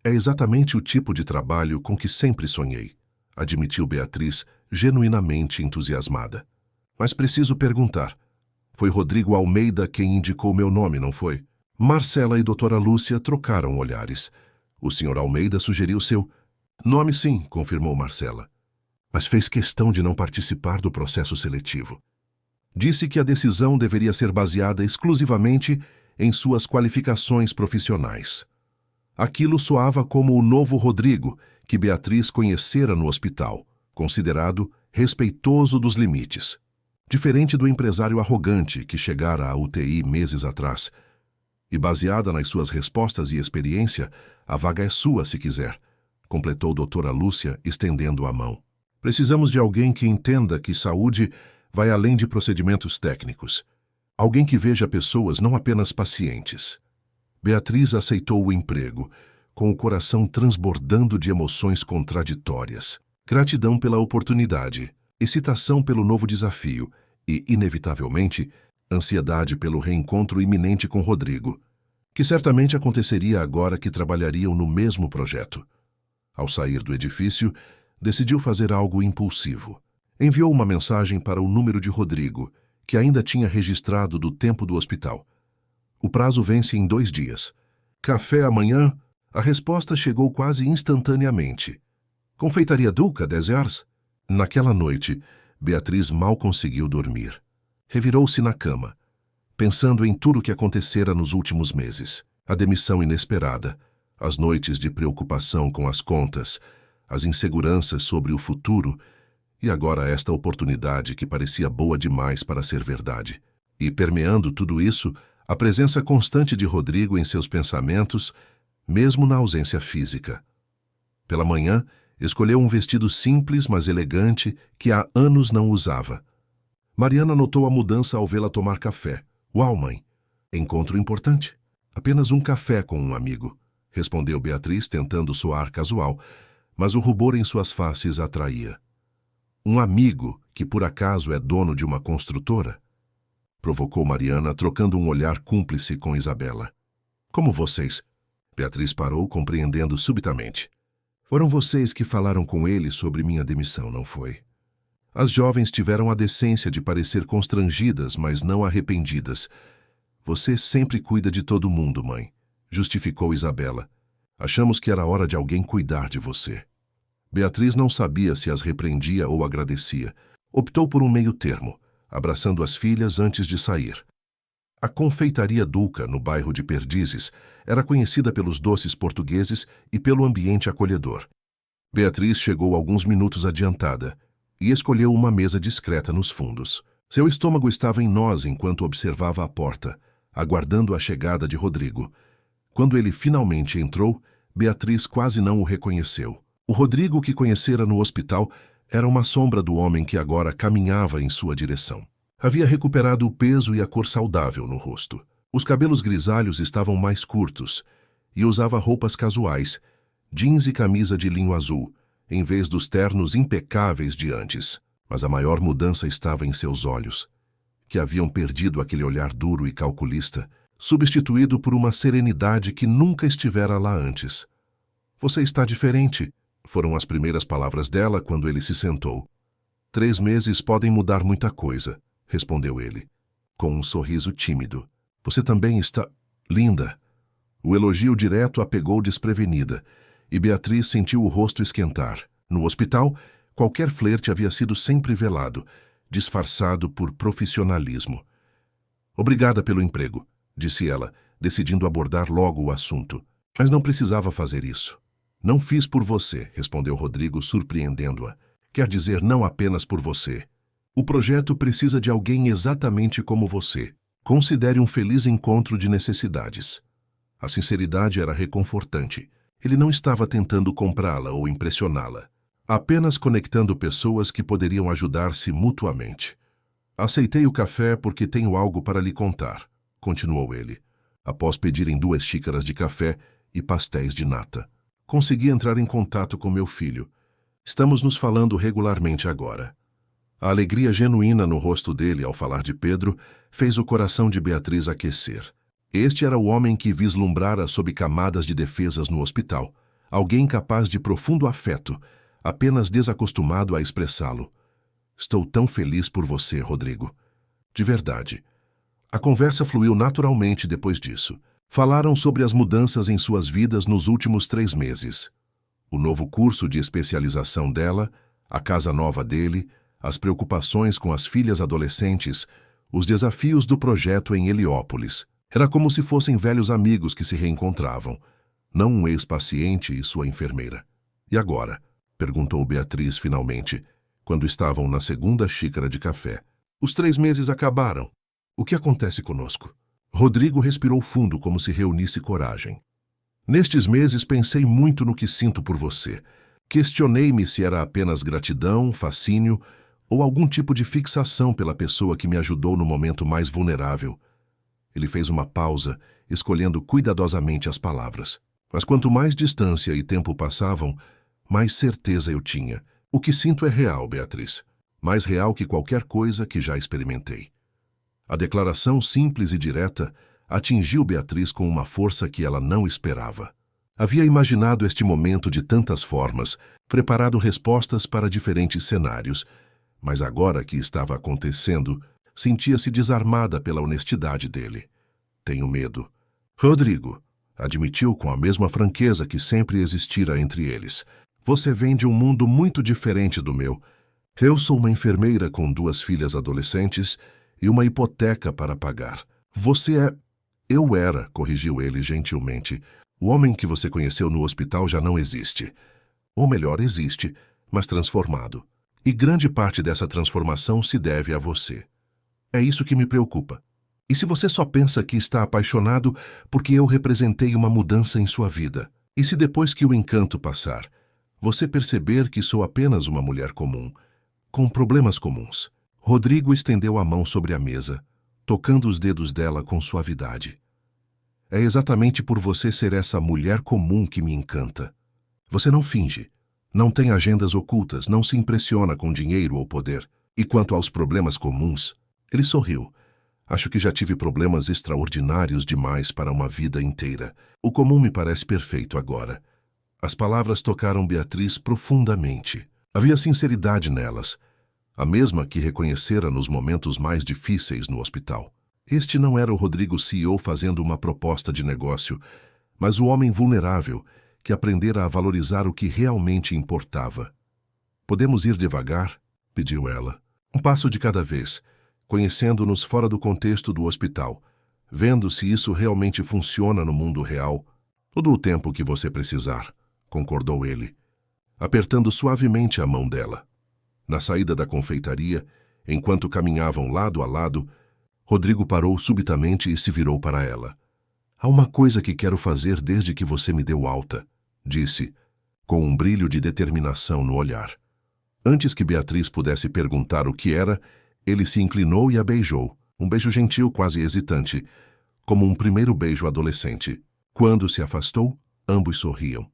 É exatamente o tipo de trabalho com que sempre sonhei, admitiu Beatriz, genuinamente entusiasmada. Mas preciso perguntar. Foi Rodrigo Almeida quem indicou meu nome, não foi? Marcela e doutora Lúcia trocaram olhares. O Sr. Almeida sugeriu seu nome, sim, confirmou Marcela. Mas fez questão de não participar do processo seletivo. Disse que a decisão deveria ser baseada exclusivamente em suas qualificações profissionais. Aquilo soava como o novo Rodrigo, que Beatriz conhecera no hospital, considerado respeitoso dos limites. Diferente do empresário arrogante que chegara à UTI meses atrás. E baseada nas suas respostas e experiência, a vaga é sua se quiser, completou doutora Lúcia, estendendo a mão. Precisamos de alguém que entenda que saúde vai além de procedimentos técnicos. Alguém que veja pessoas, não apenas pacientes. Beatriz aceitou o emprego, com o coração transbordando de emoções contraditórias. Gratidão pela oportunidade, excitação pelo novo desafio e, inevitavelmente, ansiedade pelo reencontro iminente com Rodrigo, que certamente aconteceria agora que trabalhariam no mesmo projeto. Ao sair do edifício, decidiu fazer algo impulsivo. Enviou uma mensagem para o número de Rodrigo, que ainda tinha registrado do tempo do hospital. O prazo vence em 2 dias. Café amanhã? A resposta chegou quase instantaneamente. Confeitaria Duca, 10 horas? Naquela noite, Beatriz mal conseguiu dormir. Revirou-se na cama, pensando em tudo o que acontecera nos últimos meses. A demissão inesperada, as noites de preocupação com as contas, as inseguranças sobre o futuro E agora esta oportunidade que parecia boa demais para ser verdade. E permeando tudo isso, a presença constante de Rodrigo em seus pensamentos, mesmo na ausência física. Pela manhã, escolheu um vestido simples, mas elegante, que há anos não usava. Mariana notou a mudança ao vê-la tomar café. Uau, mãe! Encontro importante. Apenas um café com um amigo, respondeu Beatriz, tentando soar casual, mas o rubor em suas faces atraía. Um amigo que por acaso é dono de uma construtora? Provocou Mariana, trocando um olhar cúmplice com Isabela. Como vocês? Beatriz parou, compreendendo subitamente. Foram vocês que falaram com ele sobre minha demissão, não foi? As jovens tiveram a decência de parecer constrangidas, mas não arrependidas. Você sempre cuida de todo mundo, mãe, justificou Isabela. Achamos que era hora de alguém cuidar de você. Beatriz não sabia se as repreendia ou agradecia. Optou por um meio termo, abraçando as filhas antes de sair. A confeitaria Dulca, no bairro de Perdizes, era conhecida pelos doces portugueses e pelo ambiente acolhedor. Beatriz chegou alguns minutos adiantada e escolheu uma mesa discreta nos fundos. Seu estômago estava em nós enquanto observava a porta, aguardando a chegada de Rodrigo. Quando ele finalmente entrou, Beatriz quase não o reconheceu. O Rodrigo que conhecera no hospital era uma sombra do homem que agora caminhava em sua direção. Havia recuperado o peso e a cor saudável no rosto. Os cabelos grisalhos estavam mais curtos e usava roupas casuais, jeans e camisa de linho azul, em vez dos ternos impecáveis de antes. Mas a maior mudança estava em seus olhos, que haviam perdido aquele olhar duro e calculista, substituído por uma serenidade que nunca estivera lá antes. Você está diferente, foram as primeiras palavras dela quando ele se sentou. 3 meses podem mudar muita coisa, respondeu ele, com um sorriso tímido. Você também está linda. O elogio direto a pegou desprevenida, e Beatriz sentiu o rosto esquentar. No hospital, qualquer flerte havia sido sempre velado, disfarçado por profissionalismo. Obrigada pelo emprego, disse ela, decidindo abordar logo o assunto. Mas não precisava fazer isso. Não fiz por você, respondeu Rodrigo, surpreendendo-a. Quer dizer, não apenas por você. O projeto precisa de alguém exatamente como você. Considere um feliz encontro de necessidades. A sinceridade era reconfortante. Ele não estava tentando comprá-la ou impressioná-la, apenas conectando pessoas que poderiam ajudar-se mutuamente. Aceitei o café porque tenho algo para lhe contar, continuou ele, após pedirem 2 xícaras de café e pastéis de nata. Consegui entrar em contato com meu filho. Estamos nos falando regularmente agora. A alegria genuína no rosto dele ao falar de Pedro fez o coração de Beatriz aquecer. Este era o homem que vislumbrara sob camadas de defesas no hospital, alguém capaz de profundo afeto, apenas desacostumado a expressá-lo. Estou tão feliz por você, Rodrigo. De verdade. A conversa fluiu naturalmente depois disso. Falaram sobre as mudanças em suas vidas nos últimos 3 meses. O novo curso de especialização dela, a casa nova dele, as preocupações com as filhas adolescentes, os desafios do projeto em Heliópolis. Era como se fossem velhos amigos que se reencontravam, não um ex-paciente e sua enfermeira. E agora? Perguntou Beatriz finalmente, quando estavam na 2ª xícara de café. Os 3 meses acabaram. O que acontece conosco? Rodrigo respirou fundo como se reunisse coragem. Nestes meses pensei muito no que sinto por você. Questionei-me se era apenas gratidão, fascínio ou algum tipo de fixação pela pessoa que me ajudou no momento mais vulnerável. Ele fez uma pausa, escolhendo cuidadosamente as palavras. Mas quanto mais distância e tempo passavam, mais certeza eu tinha. O que sinto é real, Beatriz. Mais real que qualquer coisa que já experimentei. A declaração simples e direta atingiu Beatriz com uma força que ela não esperava. Havia imaginado este momento de tantas formas, preparado respostas para diferentes cenários, mas agora que estava acontecendo, sentia-se desarmada pela honestidade dele. Tenho medo. Rodrigo, admitiu com a mesma franqueza que sempre existira entre eles. Você vem de um mundo muito diferente do meu. Eu sou uma enfermeira com 2 filhas adolescentes e uma hipoteca para pagar. Você é... Eu era, corrigiu ele gentilmente. O homem que você conheceu no hospital já não existe. Ou melhor, existe, mas transformado. E grande parte dessa transformação se deve a você. É isso que me preocupa. E se você só pensa que está apaixonado porque eu representei uma mudança em sua vida? E se depois que o encanto passar, você perceber que sou apenas uma mulher comum, com problemas comuns? Rodrigo estendeu a mão sobre a mesa, tocando os dedos dela com suavidade. É exatamente por você ser essa mulher comum que me encanta. Você não finge, não tem agendas ocultas, não se impressiona com dinheiro ou poder. E quanto aos problemas comuns, ele sorriu. Acho que já tive problemas extraordinários demais para uma vida inteira. O comum me parece perfeito agora. As palavras tocaram Beatriz profundamente. Havia sinceridade nelas, a mesma que reconhecera nos momentos mais difíceis no hospital. Este não era o Rodrigo CEO fazendo uma proposta de negócio, mas o homem vulnerável que aprendera a valorizar o que realmente importava. Podemos ir devagar? Pediu ela. Um passo de cada vez, conhecendo-nos fora do contexto do hospital, vendo se isso realmente funciona no mundo real. Todo o tempo que você precisar, concordou ele, apertando suavemente a mão dela. Na saída da confeitaria, enquanto caminhavam lado a lado, Rodrigo parou subitamente e se virou para ela. Há uma coisa que quero fazer desde que você me deu alta, disse, com um brilho de determinação no olhar. Antes que Beatriz pudesse perguntar o que era, ele se inclinou e a beijou, um beijo gentil quase hesitante, como um primeiro beijo adolescente. Quando se afastou, ambos sorriam.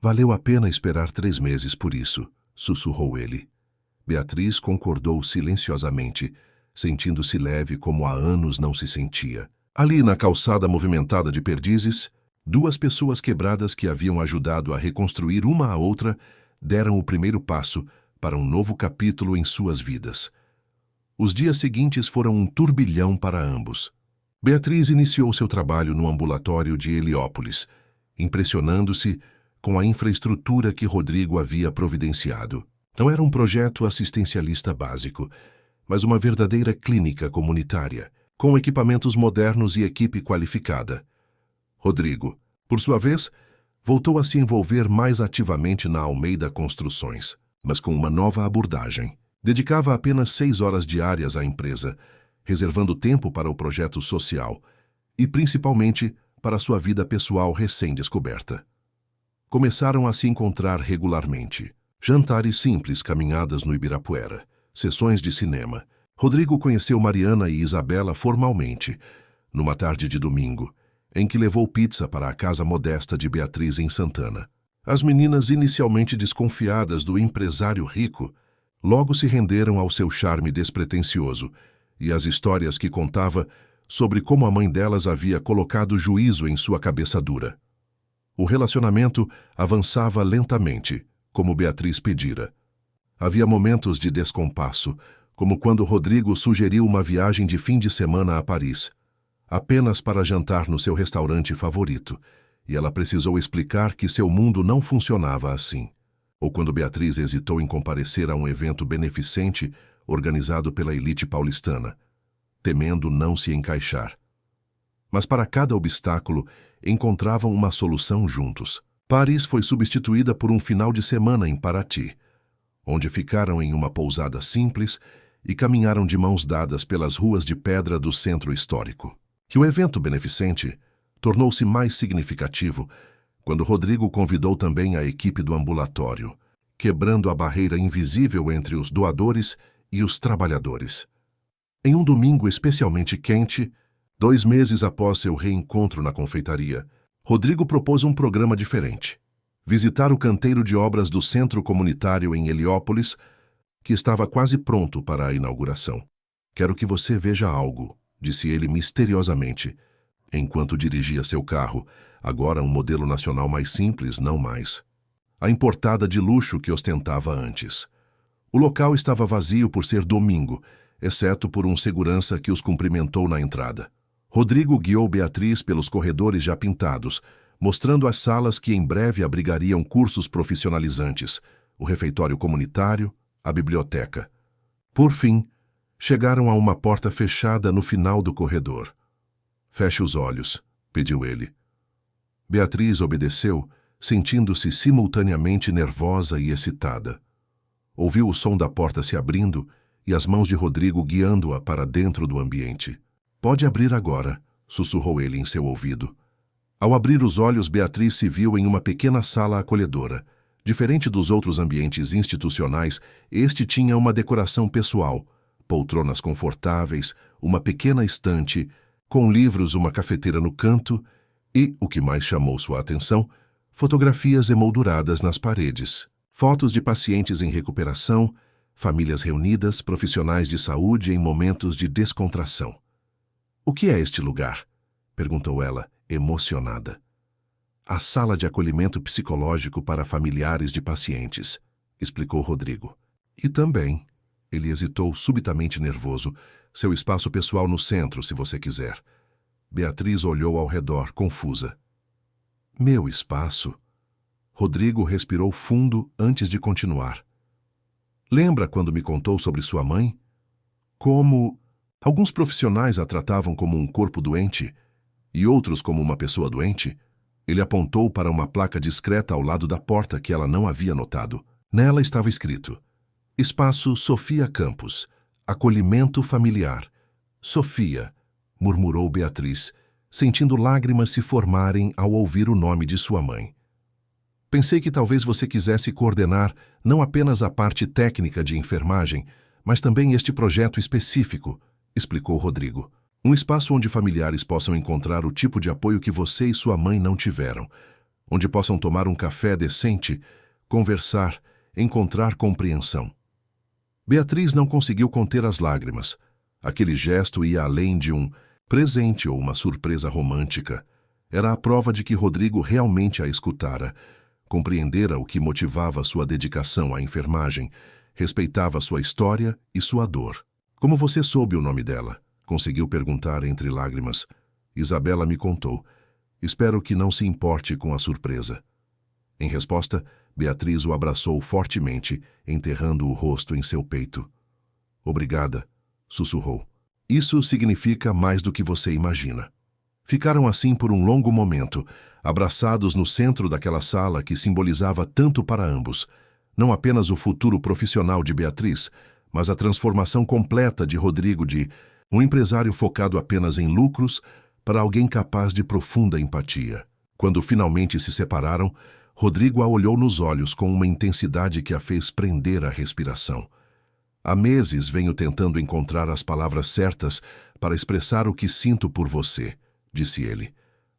Valeu a pena esperar 3 meses por isso, sussurrou ele. Beatriz concordou silenciosamente, sentindo-se leve como há anos não se sentia. Ali na calçada movimentada de Perdizes, 2 pessoas quebradas que haviam ajudado a reconstruir uma a outra deram o primeiro passo para um novo capítulo em suas vidas. Os dias seguintes foram um turbilhão para ambos. Beatriz iniciou seu trabalho no ambulatório de Heliópolis, impressionando-se com a infraestrutura que Rodrigo havia providenciado. Não era um projeto assistencialista básico, mas uma verdadeira clínica comunitária, com equipamentos modernos e equipe qualificada. Rodrigo, por sua vez, voltou a se envolver mais ativamente na Almeida Construções, mas com uma nova abordagem. Dedicava apenas 6 horas diárias à empresa, reservando tempo para o projeto social e, principalmente, para sua vida pessoal recém-descoberta. Começaram a se encontrar regularmente. Jantares simples, caminhadas no Ibirapuera, sessões de cinema. Rodrigo conheceu Mariana e Isabela formalmente, numa tarde de domingo, em que levou pizza para a casa modesta de Beatriz em Santana. As meninas, inicialmente desconfiadas do empresário rico, logo se renderam ao seu charme despretensioso e às histórias que contava sobre como a mãe delas havia colocado juízo em sua cabeça dura. O relacionamento avançava lentamente, como Beatriz pedira. Havia momentos de descompasso, como quando Rodrigo sugeriu uma viagem de fim de semana a Paris, apenas para jantar no seu restaurante favorito, e ela precisou explicar que seu mundo não funcionava assim. Ou quando Beatriz hesitou em comparecer a um evento beneficente organizado pela elite paulistana, temendo não se encaixar. Mas para cada obstáculo, encontravam uma solução juntos. Paris foi substituída por um final de semana em Paraty, onde ficaram em uma pousada simples e caminharam de mãos dadas pelas ruas de pedra do centro histórico. E o evento beneficente tornou-se mais significativo quando Rodrigo convidou também a equipe do ambulatório, quebrando a barreira invisível entre os doadores e os trabalhadores. Em um domingo especialmente quente, 2 meses após seu reencontro na confeitaria, Rodrigo propôs um programa diferente. Visitar o canteiro de obras do Centro Comunitário em Heliópolis, que estava quase pronto para a inauguração. Quero que você veja algo, disse ele misteriosamente, enquanto dirigia seu carro, agora um modelo nacional mais simples, não mais. A importada de luxo que ostentava antes. O local estava vazio por ser domingo, exceto por um segurança que os cumprimentou na entrada. Rodrigo guiou Beatriz pelos corredores já pintados, mostrando as salas que em breve abrigariam cursos profissionalizantes, o refeitório comunitário, a biblioteca. Por fim, chegaram a uma porta fechada no final do corredor. Feche os olhos, pediu ele. Beatriz obedeceu, sentindo-se simultaneamente nervosa e excitada. Ouviu o som da porta se abrindo e as mãos de Rodrigo guiando-a para dentro do ambiente. "Pode abrir agora", sussurrou ele em seu ouvido. Ao abrir os olhos, Beatriz se viu em uma pequena sala acolhedora. Diferente dos outros ambientes institucionais, este tinha uma decoração pessoal, poltronas confortáveis, uma pequena estante, com livros, uma cafeteira no canto e, o que mais chamou sua atenção, fotografias emolduradas nas paredes. Fotos de pacientes em recuperação, famílias reunidas, profissionais de saúde em momentos de descontração. "O que é este lugar?" perguntou ela, emocionada. "A sala de acolhimento psicológico para familiares de pacientes", explicou Rodrigo. "E também", ele hesitou, subitamente nervoso, "seu espaço pessoal no centro, se você quiser." Beatriz olhou ao redor, confusa. "Meu espaço?" Rodrigo respirou fundo antes de continuar. "Lembra quando me contou sobre sua mãe? Como alguns profissionais a tratavam como um corpo doente e outros como uma pessoa doente?" Ele apontou para uma placa discreta ao lado da porta que ela não havia notado. Nela estava escrito: "Espaço Sofia Campos. Acolhimento familiar." "Sofia", murmurou Beatriz, sentindo lágrimas se formarem ao ouvir o nome de sua mãe. "Pensei que talvez você quisesse coordenar não apenas a parte técnica de enfermagem, mas também este projeto específico", explicou Rodrigo. "Um espaço onde familiares possam encontrar o tipo de apoio que você e sua mãe não tiveram, onde possam tomar um café decente, conversar, encontrar compreensão." Beatriz não conseguiu conter as lágrimas. Aquele gesto ia além de um presente ou uma surpresa romântica. Era a prova de que Rodrigo realmente a escutara, compreendera o que motivava sua dedicação à enfermagem, respeitava sua história e sua dor. "Como você soube o nome dela?" conseguiu perguntar entre lágrimas. "Isabela me contou. Espero que não se importe com a surpresa." Em resposta, Beatriz o abraçou fortemente, enterrando o rosto em seu peito. "Obrigada", sussurrou. "Isso significa mais do que você imagina." Ficaram assim por um longo momento, abraçados no centro daquela sala que simbolizava tanto para ambos, não apenas o futuro profissional de Beatriz, mas a transformação completa de Rodrigo de um empresário focado apenas em lucros para alguém capaz de profunda empatia. Quando finalmente se separaram, Rodrigo a olhou nos olhos com uma intensidade que a fez prender a respiração. "Há meses venho tentando encontrar as palavras certas para expressar o que sinto por você", disse ele.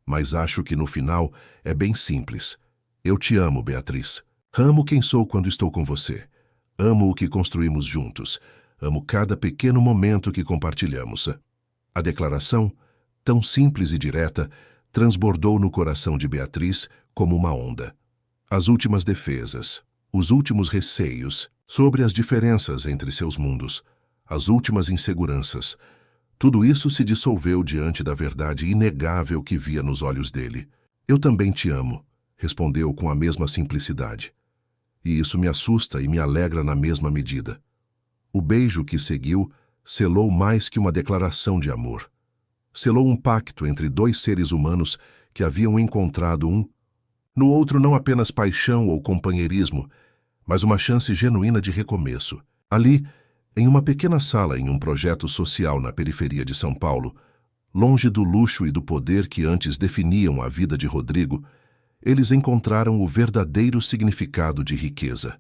"Mas acho que no final é bem simples. Eu te amo, Beatriz. Amo quem sou quando estou com você. Amo o que construímos juntos. Amo cada pequeno momento que compartilhamos." A declaração, tão simples e direta, transbordou no coração de Beatriz como uma onda. As últimas defesas, os últimos receios sobre as diferenças entre seus mundos, as últimas inseguranças, tudo isso se dissolveu diante da verdade inegável que via nos olhos dele. "Eu também te amo", respondeu com a mesma simplicidade. "E isso me assusta e me alegra na mesma medida." O beijo que seguiu selou mais que uma declaração de amor. Selou um pacto entre dois seres humanos que haviam encontrado no outro não apenas paixão ou companheirismo, mas uma chance genuína de recomeço. Ali, em uma pequena sala em um projeto social na periferia de São Paulo, longe do luxo e do poder que antes definiam a vida de Rodrigo, eles encontraram o verdadeiro significado de riqueza.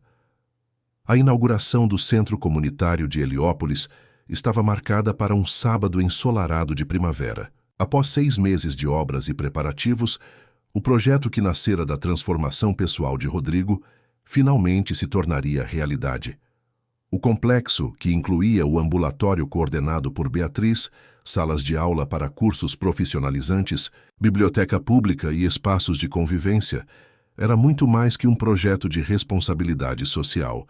A inauguração do Centro Comunitário de Heliópolis estava marcada para um sábado ensolarado de primavera. Após 6 meses de obras e preparativos, o projeto que nascera da transformação pessoal de Rodrigo finalmente se tornaria realidade. O complexo, que incluía o ambulatório coordenado por Beatriz, salas de aula para cursos profissionalizantes, biblioteca pública e espaços de convivência, era muito mais que um projeto de responsabilidade social.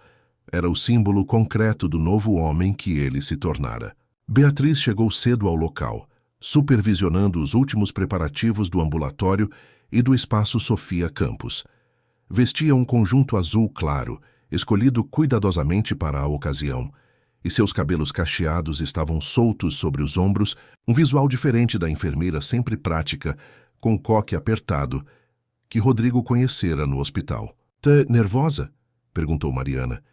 Era o símbolo concreto do novo homem que ele se tornara. Beatriz chegou cedo ao local, supervisionando os últimos preparativos do ambulatório e do espaço Sofia Campos. Vestia um conjunto azul claro, escolhido cuidadosamente para a ocasião, e seus cabelos cacheados estavam soltos sobre os ombros, um visual diferente da enfermeira sempre prática, com coque apertado, que Rodrigo conhecera no hospital. "Tá nervosa?" perguntou Mariana,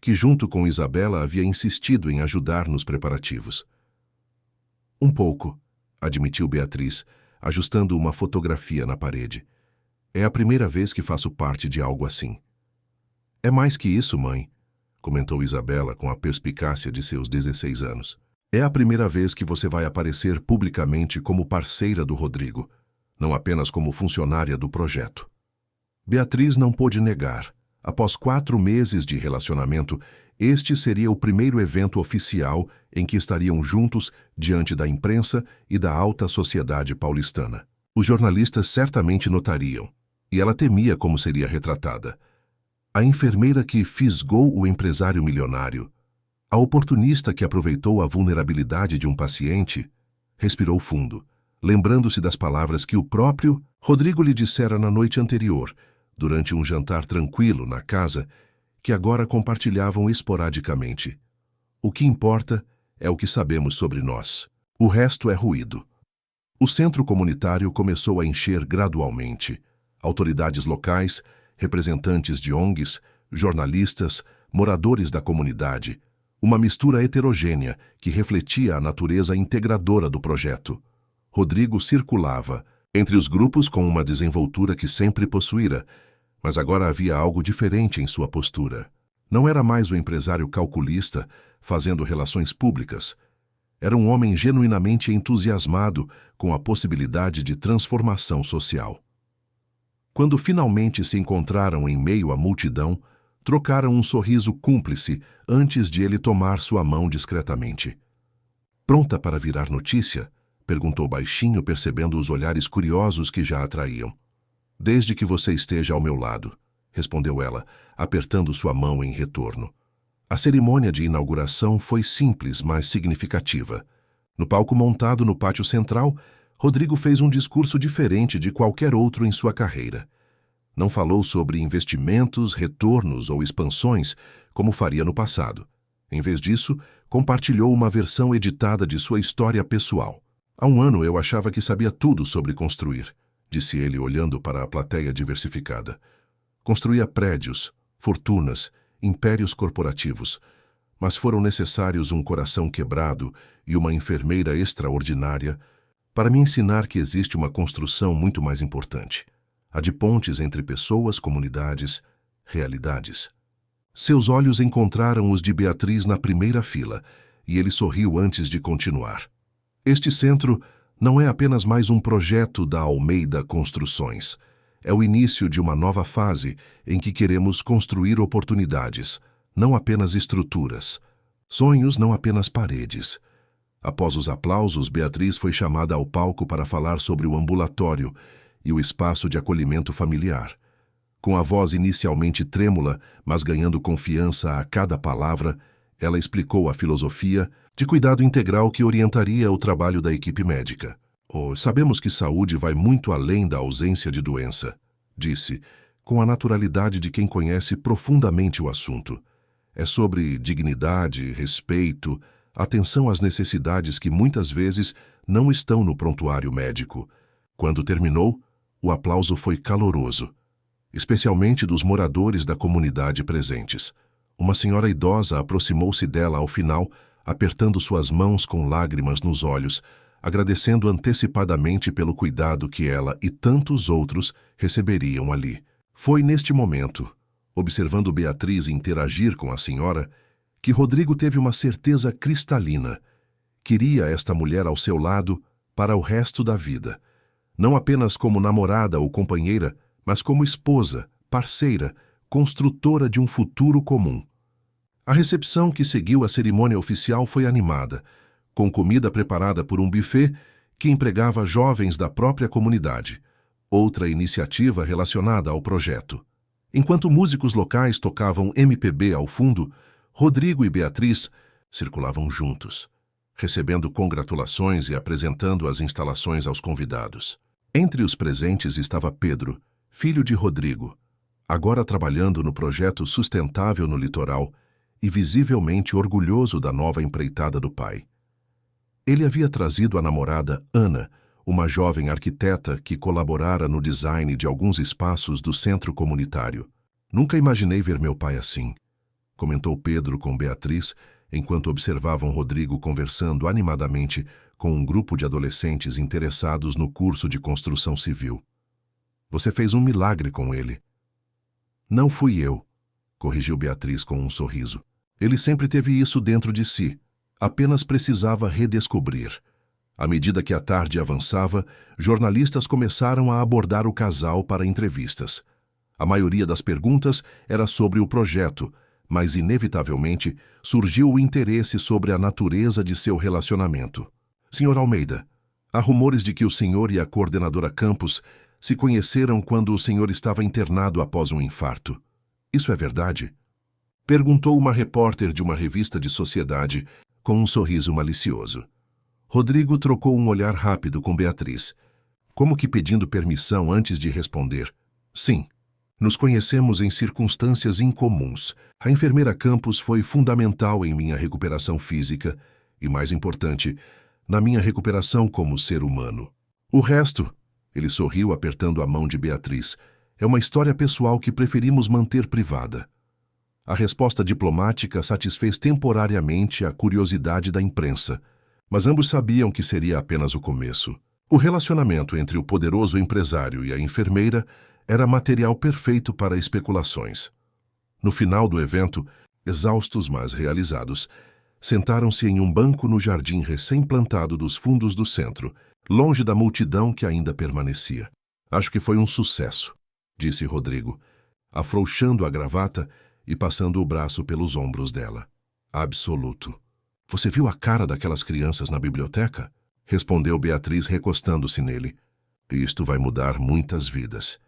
que junto com Isabela havia insistido em ajudar nos preparativos. Um pouco, admitiu Beatriz, ajustando uma fotografia na parede. É a primeira vez que faço parte de algo assim. É mais que isso, mãe, comentou Isabela com a perspicácia de seus 16 anos. É a primeira vez que você vai aparecer publicamente como parceira do Rodrigo, não apenas como funcionária do projeto. Beatriz não pôde negar. Após 4 meses de relacionamento, este seria o primeiro evento oficial em que estariam juntos diante da imprensa e da alta sociedade paulistana. Os jornalistas certamente notariam, e ela temia como seria retratada. A enfermeira que fisgou o empresário milionário, a oportunista que aproveitou a vulnerabilidade de um paciente, respirou fundo, lembrando-se das palavras que o próprio Rodrigo lhe dissera na noite anterior, durante um jantar tranquilo na casa, que agora compartilhavam esporadicamente. O que importa é o que sabemos sobre nós. O resto é ruído. O centro comunitário começou a encher gradualmente. Autoridades locais, representantes de ONGs, jornalistas, moradores da comunidade, uma mistura heterogênea que refletia a natureza integradora do projeto. Rodrigo circulava entre os grupos com uma desenvoltura que sempre possuíra, mas agora havia algo diferente em sua postura. Não era mais o empresário calculista fazendo relações públicas. Era um homem genuinamente entusiasmado com a possibilidade de transformação social. Quando finalmente se encontraram em meio à multidão, trocaram um sorriso cúmplice antes de ele tomar sua mão discretamente. "Pronta para virar notícia?" perguntou baixinho, percebendo os olhares curiosos que já atraíam. "Desde que você esteja ao meu lado", respondeu ela, apertando sua mão em retorno. A cerimônia de inauguração foi simples, mas significativa. No palco montado no pátio central, Rodrigo fez um discurso diferente de qualquer outro em sua carreira. Não falou sobre investimentos, retornos ou expansões, como faria no passado. Em vez disso, compartilhou uma versão editada de sua história pessoal. "Há um ano eu achava que sabia tudo sobre construir", disse ele olhando para a plateia diversificada. "Construía prédios, fortunas, impérios corporativos, mas foram necessários um coração quebrado e uma enfermeira extraordinária para me ensinar que existe uma construção muito mais importante, a de pontes entre pessoas, comunidades, realidades." Seus olhos encontraram os de Beatriz na primeira fila, e ele sorriu antes de continuar. "Este centro não é apenas mais um projeto da Almeida Construções. É o início de uma nova fase em que queremos construir oportunidades, não apenas estruturas. Sonhos, não apenas paredes." Após os aplausos, Beatriz foi chamada ao palco para falar sobre o ambulatório e o espaço de acolhimento familiar. Com a voz inicialmente trêmula, mas ganhando confiança a cada palavra, ela explicou a filosofia de cuidado integral que orientaria o trabalho da equipe médica. Sabemos que saúde vai muito além da ausência de doença", disse, com a naturalidade de quem conhece profundamente o assunto. "É sobre dignidade, respeito, atenção às necessidades que muitas vezes não estão no prontuário médico." Quando terminou, o aplauso foi caloroso, especialmente dos moradores da comunidade presentes. Uma senhora idosa aproximou-se dela ao final, apertando suas mãos com lágrimas nos olhos, agradecendo antecipadamente pelo cuidado que ela e tantos outros receberiam ali. Foi neste momento, observando Beatriz interagir com a senhora, que Rodrigo teve uma certeza cristalina. Queria esta mulher ao seu lado para o resto da vida. Não apenas como namorada ou companheira, mas como esposa, parceira, construtora de um futuro comum. A recepção que seguiu a cerimônia oficial foi animada, com comida preparada por um buffet que empregava jovens da própria comunidade, outra iniciativa relacionada ao projeto. Enquanto músicos locais tocavam MPB ao fundo, Rodrigo e Beatriz circulavam juntos, recebendo congratulações e apresentando as instalações aos convidados. Entre os presentes estava Pedro, filho de Rodrigo, agora trabalhando no projeto sustentável no litoral e visivelmente orgulhoso da nova empreitada do pai. Ele havia trazido a namorada Ana, uma jovem arquiteta que colaborara no design de alguns espaços do centro comunitário. "Nunca imaginei ver meu pai assim", comentou Pedro com Beatriz, enquanto observavam Rodrigo conversando animadamente com um grupo de adolescentes interessados no curso de construção civil. Você fez um milagre com ele. Não fui eu, corrigiu Beatriz com um sorriso. Ele sempre teve isso dentro de si, apenas precisava redescobrir. À medida que a tarde avançava, jornalistas começaram a abordar o casal para entrevistas. A maioria das perguntas era sobre o projeto, mas inevitavelmente surgiu o interesse sobre a natureza de seu relacionamento. Sr. Almeida, há rumores de que o senhor e a coordenadora Campos se conheceram quando o senhor estava internado após um infarto. Isso é verdade? Perguntou uma repórter de uma revista de sociedade com um sorriso malicioso. Rodrigo trocou um olhar rápido com Beatriz, como que pedindo permissão antes de responder. Sim, nos conhecemos em circunstâncias incomuns. A enfermeira Campos foi fundamental em minha recuperação física e, mais importante, na minha recuperação como ser humano. O resto, ele sorriu apertando a mão de Beatriz, é uma história pessoal que preferimos manter privada. A resposta diplomática satisfez temporariamente a curiosidade da imprensa, mas ambos sabiam que seria apenas o começo. O relacionamento entre o poderoso empresário e a enfermeira era material perfeito para especulações. No final do evento, exaustos mas realizados, sentaram-se em um banco no jardim recém-plantado dos fundos do centro, longe da multidão que ainda permanecia. Acho que foi um sucesso, disse Rodrigo, afrouxando a gravata e passando o braço pelos ombros dela. Absoluto. Você viu a cara daquelas crianças na biblioteca? Respondeu Beatriz recostando-se nele. Isto vai mudar muitas vidas.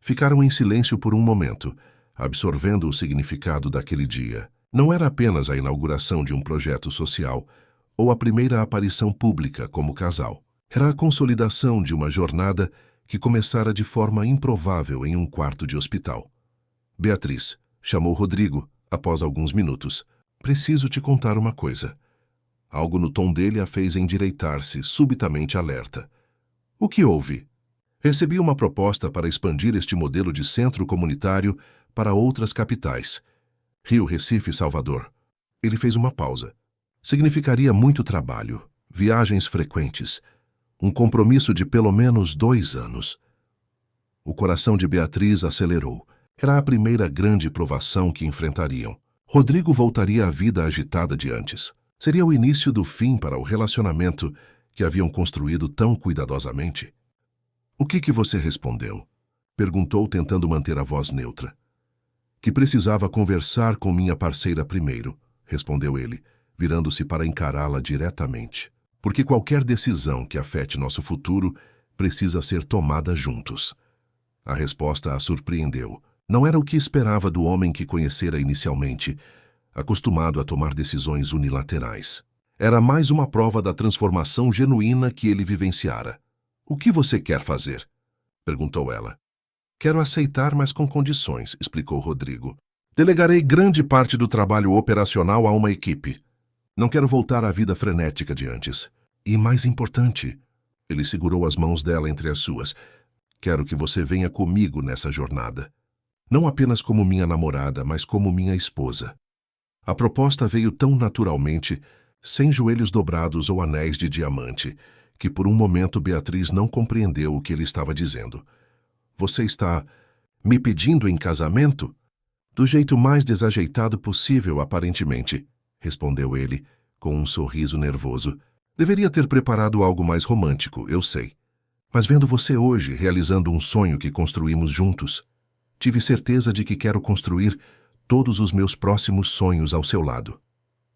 Ficaram em silêncio por um momento, absorvendo o significado daquele dia. Não era apenas a inauguração de um projeto social ou a primeira aparição pública como casal. Era a consolidação de uma jornada que começara de forma improvável em um quarto de hospital. Beatriz, chamou Rodrigo, após alguns minutos. Preciso te contar uma coisa. Algo no tom dele a fez endireitar-se, subitamente alerta. O que houve? Recebi uma proposta para expandir este modelo de centro comunitário para outras capitais. Rio, Recife e Salvador. Ele fez uma pausa. Significaria muito trabalho, viagens frequentes, um compromisso de pelo menos 2 anos. O coração de Beatriz acelerou. Era a primeira grande provação que enfrentariam. Rodrigo voltaria à vida agitada de antes. Seria o início do fim para o relacionamento que haviam construído tão cuidadosamente. O que você respondeu? Perguntou, tentando manter a voz neutra. Que precisava conversar com minha parceira primeiro, respondeu ele, virando-se para encará-la diretamente. Porque qualquer decisão que afete nosso futuro precisa ser tomada juntos. A resposta a surpreendeu. Não era o que esperava do homem que conhecera inicialmente, acostumado a tomar decisões unilaterais. Era mais uma prova da transformação genuína que ele vivenciara. O que você quer fazer? Perguntou ela. Quero aceitar, mas com condições, explicou Rodrigo. Delegarei grande parte do trabalho operacional a uma equipe. Não quero voltar à vida frenética de antes. E mais importante, ele segurou as mãos dela entre as suas. Quero que você venha comigo nessa jornada. Não apenas como minha namorada, mas como minha esposa. A proposta veio tão naturalmente, sem joelhos dobrados ou anéis de diamante, que por um momento Beatriz não compreendeu o que ele estava dizendo. Você está me pedindo em casamento? Do jeito mais desajeitado possível, aparentemente, respondeu ele, com um sorriso nervoso. Deveria ter preparado algo mais romântico, eu sei. Mas vendo você hoje realizando um sonho que construímos juntos, tive certeza de que quero construir todos os meus próximos sonhos ao seu lado.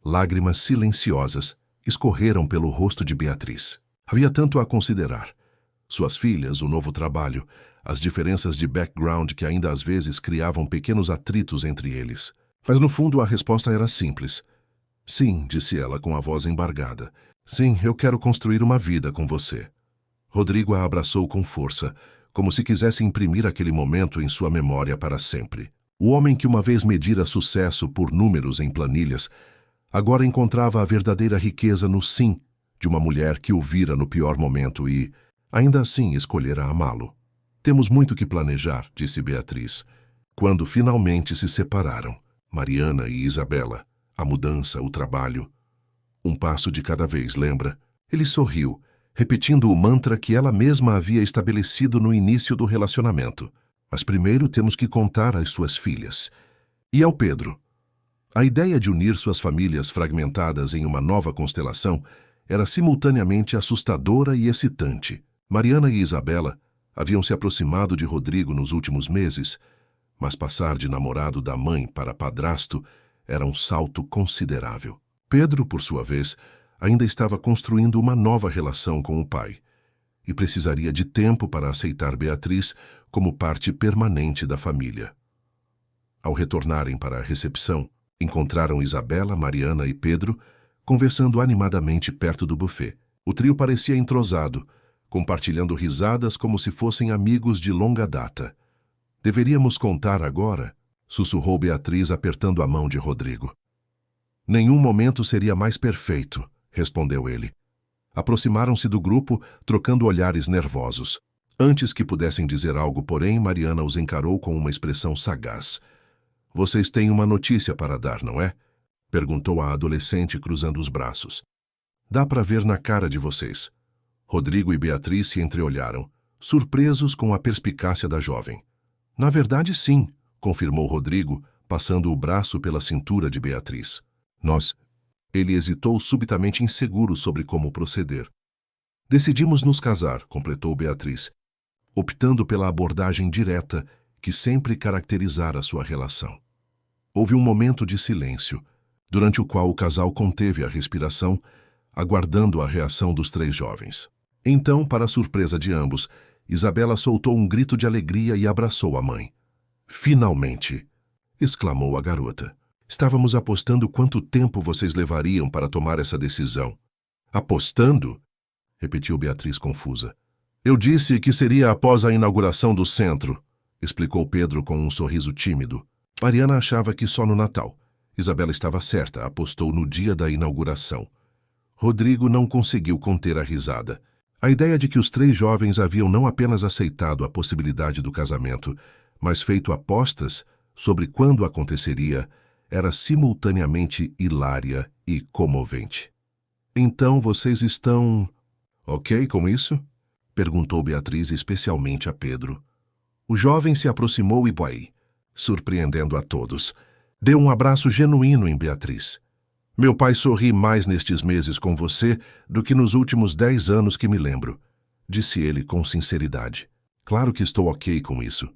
Lágrimas silenciosas escorreram pelo rosto de Beatriz. Havia tanto a considerar. Suas filhas, o novo trabalho, as diferenças de background que ainda às vezes criavam pequenos atritos entre eles. Mas no fundo a resposta era simples. Sim, disse ela com a voz embargada. Sim, eu quero construir uma vida com você. Rodrigo a abraçou com força, como se quisesse imprimir aquele momento em sua memória para sempre. O homem que uma vez medira sucesso por números em planilhas, agora encontrava a verdadeira riqueza no sim de uma mulher que o vira no pior momento e, ainda assim, escolhera amá-lo. Temos muito que planejar, disse Beatriz, quando finalmente se separaram. Mariana e Isabela, a mudança, o trabalho. Um passo de cada vez, lembra? Ele sorriu, repetindo o mantra que ela mesma havia estabelecido no início do relacionamento. Mas primeiro temos que contar às suas filhas. E ao Pedro. A ideia de unir suas famílias fragmentadas em uma nova constelação era simultaneamente assustadora e excitante. Mariana e Isabela haviam se aproximado de Rodrigo nos últimos meses, mas passar de namorado da mãe para padrasto era um salto considerável. Pedro, por sua vez, ainda estava construindo uma nova relação com o pai e precisaria de tempo para aceitar Beatriz como parte permanente da família. Ao retornarem para a recepção, encontraram Isabela, Mariana e Pedro conversando animadamente perto do buffet. O trio parecia entrosado, compartilhando risadas como se fossem amigos de longa data. Deveríamos contar agora, sussurrou Beatriz apertando a mão de Rodrigo. Nenhum momento seria mais perfeito, respondeu ele. Aproximaram-se do grupo, trocando olhares nervosos. Antes que pudessem dizer algo, porém, Mariana os encarou com uma expressão sagaz. Vocês têm uma notícia para dar, não é? Perguntou a adolescente cruzando os braços. Dá para ver na cara de vocês. Rodrigo e Beatriz se entreolharam, surpresos com a perspicácia da jovem. Na verdade, sim, confirmou Rodrigo, passando o braço pela cintura de Beatriz. Ele hesitou subitamente inseguro sobre como proceder. Decidimos nos casar, completou Beatriz, optando pela abordagem direta que sempre caracterizara sua relação. Houve um momento de silêncio, durante o qual o casal conteve a respiração, aguardando a reação dos três jovens. Então, para a surpresa de ambos, Isabela soltou um grito de alegria e abraçou a mãe. Finalmente! Exclamou a garota. Estávamos apostando quanto tempo vocês levariam para tomar essa decisão. Apostando? Repetiu Beatriz confusa. Eu disse que seria após a inauguração do centro, explicou Pedro com um sorriso tímido. Mariana achava que só no Natal. Isabela estava certa, apostou no dia da inauguração. Rodrigo não conseguiu conter a risada. A ideia de que os três jovens haviam não apenas aceitado a possibilidade do casamento, mas feito apostas sobre quando aconteceria, era simultaneamente hilária e comovente. Então vocês estão ok com isso? Perguntou Beatriz especialmente a Pedro. O jovem se aproximou e, surpreendendo a todos, deu um abraço genuíno em Beatriz. Meu pai sorri mais nestes meses com você do que nos últimos 10 anos que me lembro, disse ele com sinceridade. Claro que estou ok com isso.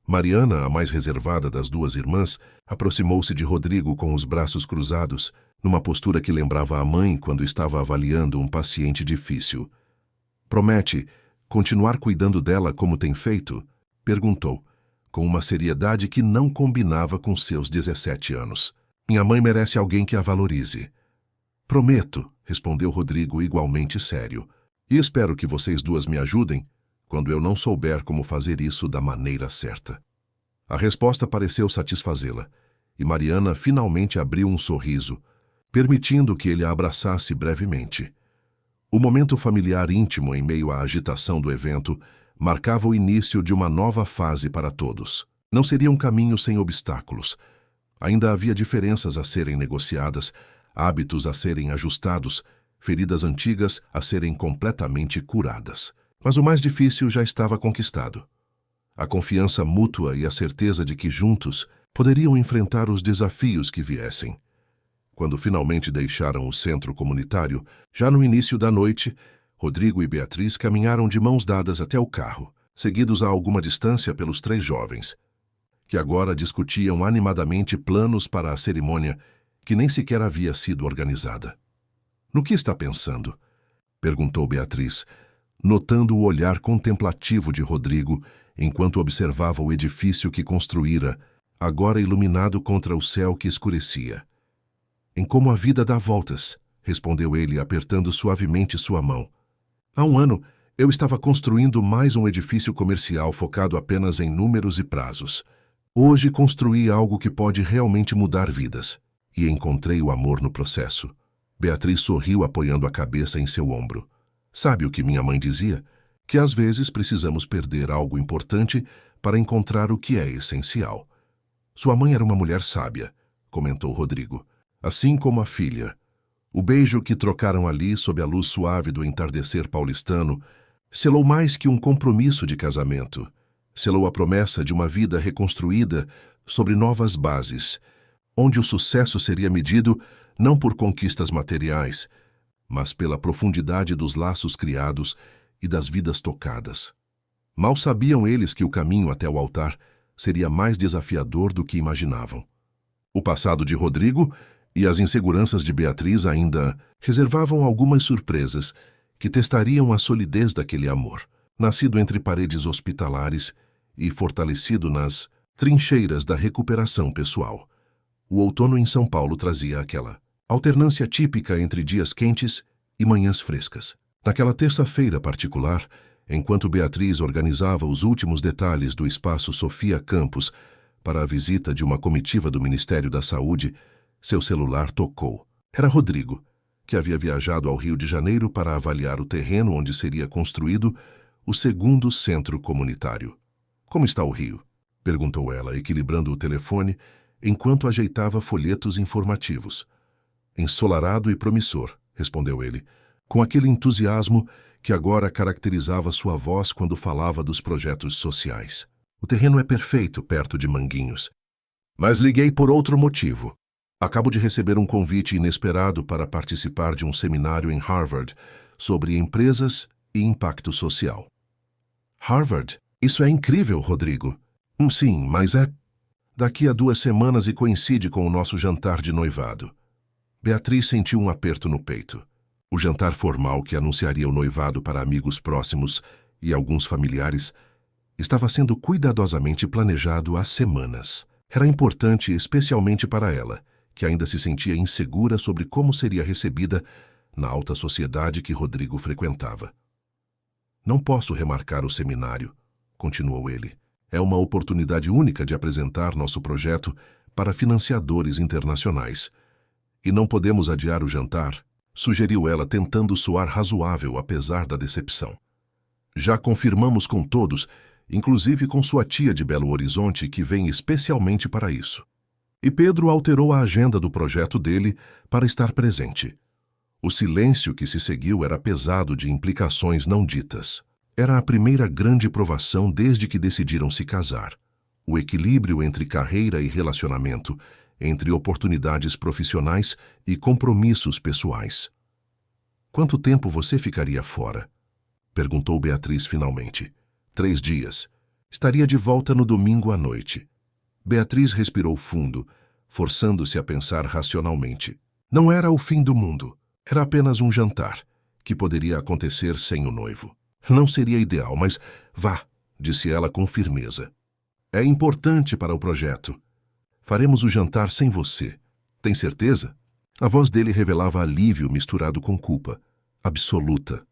Mariana, a mais reservada das duas irmãs, aproximou-se de Rodrigo com os braços cruzados, numa postura que lembrava a mãe quando estava avaliando um paciente difícil. Promete continuar cuidando dela como tem feito? Perguntou, com uma seriedade que não combinava com seus 17 anos. Minha mãe merece alguém que a valorize. Prometo, respondeu Rodrigo igualmente sério. E espero que vocês duas me ajudem quando eu não souber como fazer isso da maneira certa. A resposta pareceu satisfazê-la, e Mariana finalmente abriu um sorriso, permitindo que ele a abraçasse brevemente. O momento familiar íntimo em meio à agitação do evento marcava o início de uma nova fase para todos. Não seria um caminho sem obstáculos. Ainda havia diferenças a serem negociadas, hábitos a serem ajustados, feridas antigas a serem completamente curadas. Mas o mais difícil já estava conquistado. A confiança mútua e a certeza de que juntos poderiam enfrentar os desafios que viessem. Quando finalmente deixaram o centro comunitário, já no início da noite, Rodrigo e Beatriz caminharam de mãos dadas até o carro, seguidos a alguma distância pelos três jovens, que agora discutiam animadamente planos para a cerimônia que nem sequer havia sido organizada. No que está pensando? Perguntou Beatriz, notando o olhar contemplativo de Rodrigo enquanto observava o edifício que construíra, agora iluminado contra o céu que escurecia. Em como a vida dá voltas, respondeu ele apertando suavemente sua mão. Há um ano, eu estava construindo mais um edifício comercial focado apenas em números e prazos. Hoje construí algo que pode realmente mudar vidas, e encontrei o amor no processo. Beatriz sorriu apoiando a cabeça em seu ombro. Sabe o que minha mãe dizia? Que às vezes precisamos perder algo importante para encontrar o que é essencial. Sua mãe era uma mulher sábia, comentou Rodrigo. Assim como a filha. O beijo que trocaram ali sob a luz suave do entardecer paulistano selou mais que um compromisso de casamento. Selou a promessa de uma vida reconstruída sobre novas bases, onde o sucesso seria medido não por conquistas materiais, mas pela profundidade dos laços criados e das vidas tocadas. Mal sabiam eles que o caminho até o altar seria mais desafiador do que imaginavam. O passado de Rodrigo e as inseguranças de Beatriz ainda reservavam algumas surpresas que testariam a solidez daquele amor, nascido entre paredes hospitalares e fortalecido nas trincheiras da recuperação pessoal. O outono em São Paulo trazia aquela alternância típica entre dias quentes e manhãs frescas. Naquela terça-feira particular, enquanto Beatriz organizava os últimos detalhes do espaço Sofia Campos para a visita de uma comitiva do Ministério da Saúde, seu celular tocou. Era Rodrigo, que havia viajado ao Rio de Janeiro para avaliar o terreno onde seria construído o segundo centro comunitário. "Como está o Rio?" perguntou ela, equilibrando o telefone enquanto ajeitava folhetos informativos. "Ensolarado e promissor", respondeu ele, com aquele entusiasmo que agora caracterizava sua voz quando falava dos projetos sociais. "O terreno é perfeito perto de Manguinhos. Mas liguei por outro motivo. Acabo de receber um convite inesperado para participar de um seminário em Harvard sobre empresas e impacto social." "Harvard? Isso é incrível, Rodrigo." Sim, mas é daqui a 2 semanas e coincide com o nosso jantar de noivado." Beatriz sentiu um aperto no peito. O jantar formal que anunciaria o noivado para amigos próximos e alguns familiares estava sendo cuidadosamente planejado há semanas. Era importante especialmente para ela, que ainda se sentia insegura sobre como seria recebida na alta sociedade que Rodrigo frequentava. "Não posso remarcar o seminário", continuou ele. "É uma oportunidade única de apresentar nosso projeto para financiadores internacionais. E não podemos adiar o jantar", sugeriu ela, tentando soar razoável apesar da decepção. "Já confirmamos com todos, inclusive com sua tia de Belo Horizonte, que vem especialmente para isso." E Pedro alterou a agenda do projeto dele para estar presente. O silêncio que se seguiu era pesado de implicações não ditas. Era a primeira grande provação desde que decidiram se casar. O equilíbrio entre carreira e relacionamento, entre oportunidades profissionais e compromissos pessoais. "Quanto tempo você ficaria fora?" perguntou Beatriz finalmente. 3 dias. Estaria de volta no domingo à noite." Beatriz respirou fundo, forçando-se a pensar racionalmente. Não era o fim do mundo. Era apenas um jantar, que poderia acontecer sem o noivo. Não seria ideal, mas vá, disse ela com firmeza. "É importante para o projeto. Faremos o jantar sem você. Tem certeza?" A voz dele revelava alívio misturado com culpa. Absoluta.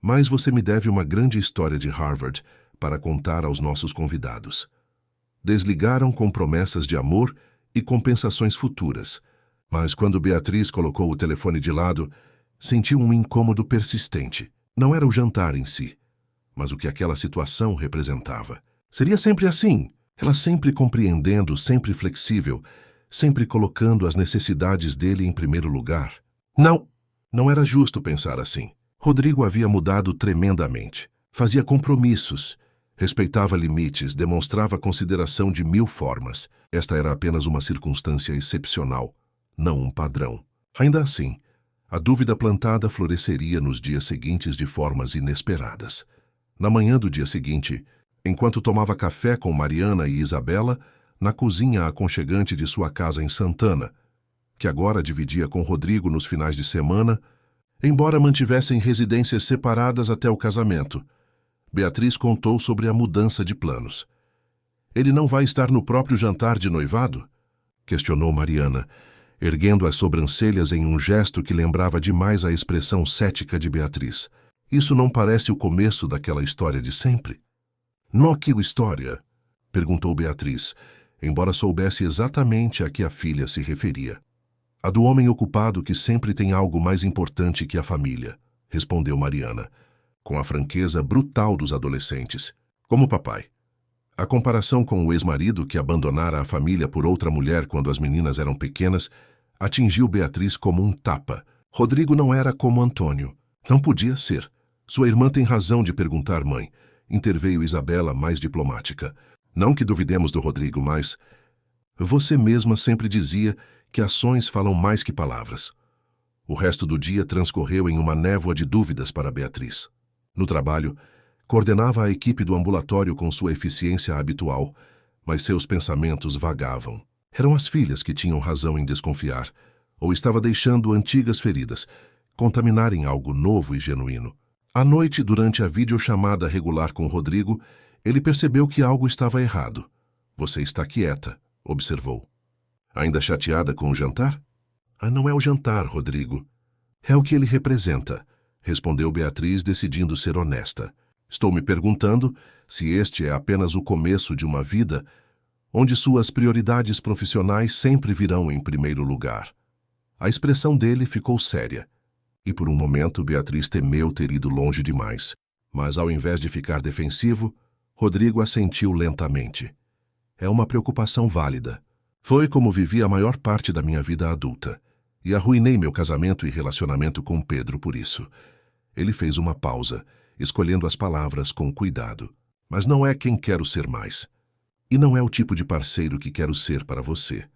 "Mas você me deve uma grande história de Harvard para contar aos nossos convidados." Desligaram com promessas de amor e compensações futuras, mas quando Beatriz colocou o telefone de lado, sentiu um incômodo persistente. Não era o jantar em si, mas o que aquela situação representava. Seria sempre assim, ela sempre compreendendo, sempre flexível, sempre colocando as necessidades dele em primeiro lugar. Não era justo pensar assim. Rodrigo havia mudado tremendamente. Fazia compromissos, respeitava limites, demonstrava consideração de 1000 formas. Esta era apenas uma circunstância excepcional, não um padrão. Ainda assim, a dúvida plantada floresceria nos dias seguintes de formas inesperadas. Na manhã do dia seguinte, enquanto tomava café com Mariana e Isabela, na cozinha aconchegante de sua casa em Santana, que agora dividia com Rodrigo nos finais de semana, embora mantivessem residências separadas até o casamento, Beatriz contou sobre a mudança de planos. "Ele não vai estar no próprio jantar de noivado?" questionou Mariana, erguendo as sobrancelhas em um gesto que lembrava demais a expressão cética de Beatriz. "Isso não parece o começo daquela história de sempre?" "Não, que história?" perguntou Beatriz, embora soubesse exatamente a que a filha se referia. "A do homem ocupado que sempre tem algo mais importante que a família", respondeu Mariana, com a franqueza brutal dos adolescentes. "Como papai." A comparação com o ex-marido que abandonara a família por outra mulher quando as meninas eram pequenas atingiu Beatriz como um tapa. Rodrigo não era como Antônio. Não podia ser. Sua irmã tem razão de perguntar, mãe. Interveio Isabela, mais diplomática. Não que duvidemos do Rodrigo, mas... Você mesma sempre dizia que ações falam mais que palavras. O resto do dia transcorreu em uma névoa de dúvidas para Beatriz. No trabalho, coordenava a equipe do ambulatório com sua eficiência habitual, mas seus pensamentos vagavam. Eram as filhas que tinham razão em desconfiar, ou estava deixando antigas feridas contaminarem algo novo e genuíno. À noite, durante a videochamada regular com Rodrigo, ele percebeu que algo estava errado. Você está quieta, observou. Ainda chateada com o jantar? Não é o jantar, Rodrigo. É o que ele representa, respondeu Beatriz, decidindo ser honesta. Estou me perguntando se este é apenas o começo de uma vida onde suas prioridades profissionais sempre virão em primeiro lugar. A expressão dele ficou séria, e por um momento Beatriz temeu ter ido longe demais. Mas ao invés de ficar defensivo, Rodrigo assentiu lentamente. É uma preocupação válida. Foi como vivi a maior parte da minha vida adulta, e arruinei meu casamento e relacionamento com Pedro por isso. Ele fez uma pausa, escolhendo as palavras com cuidado. Mas não é quem quero ser mais. E não é o tipo de parceiro que quero ser para você.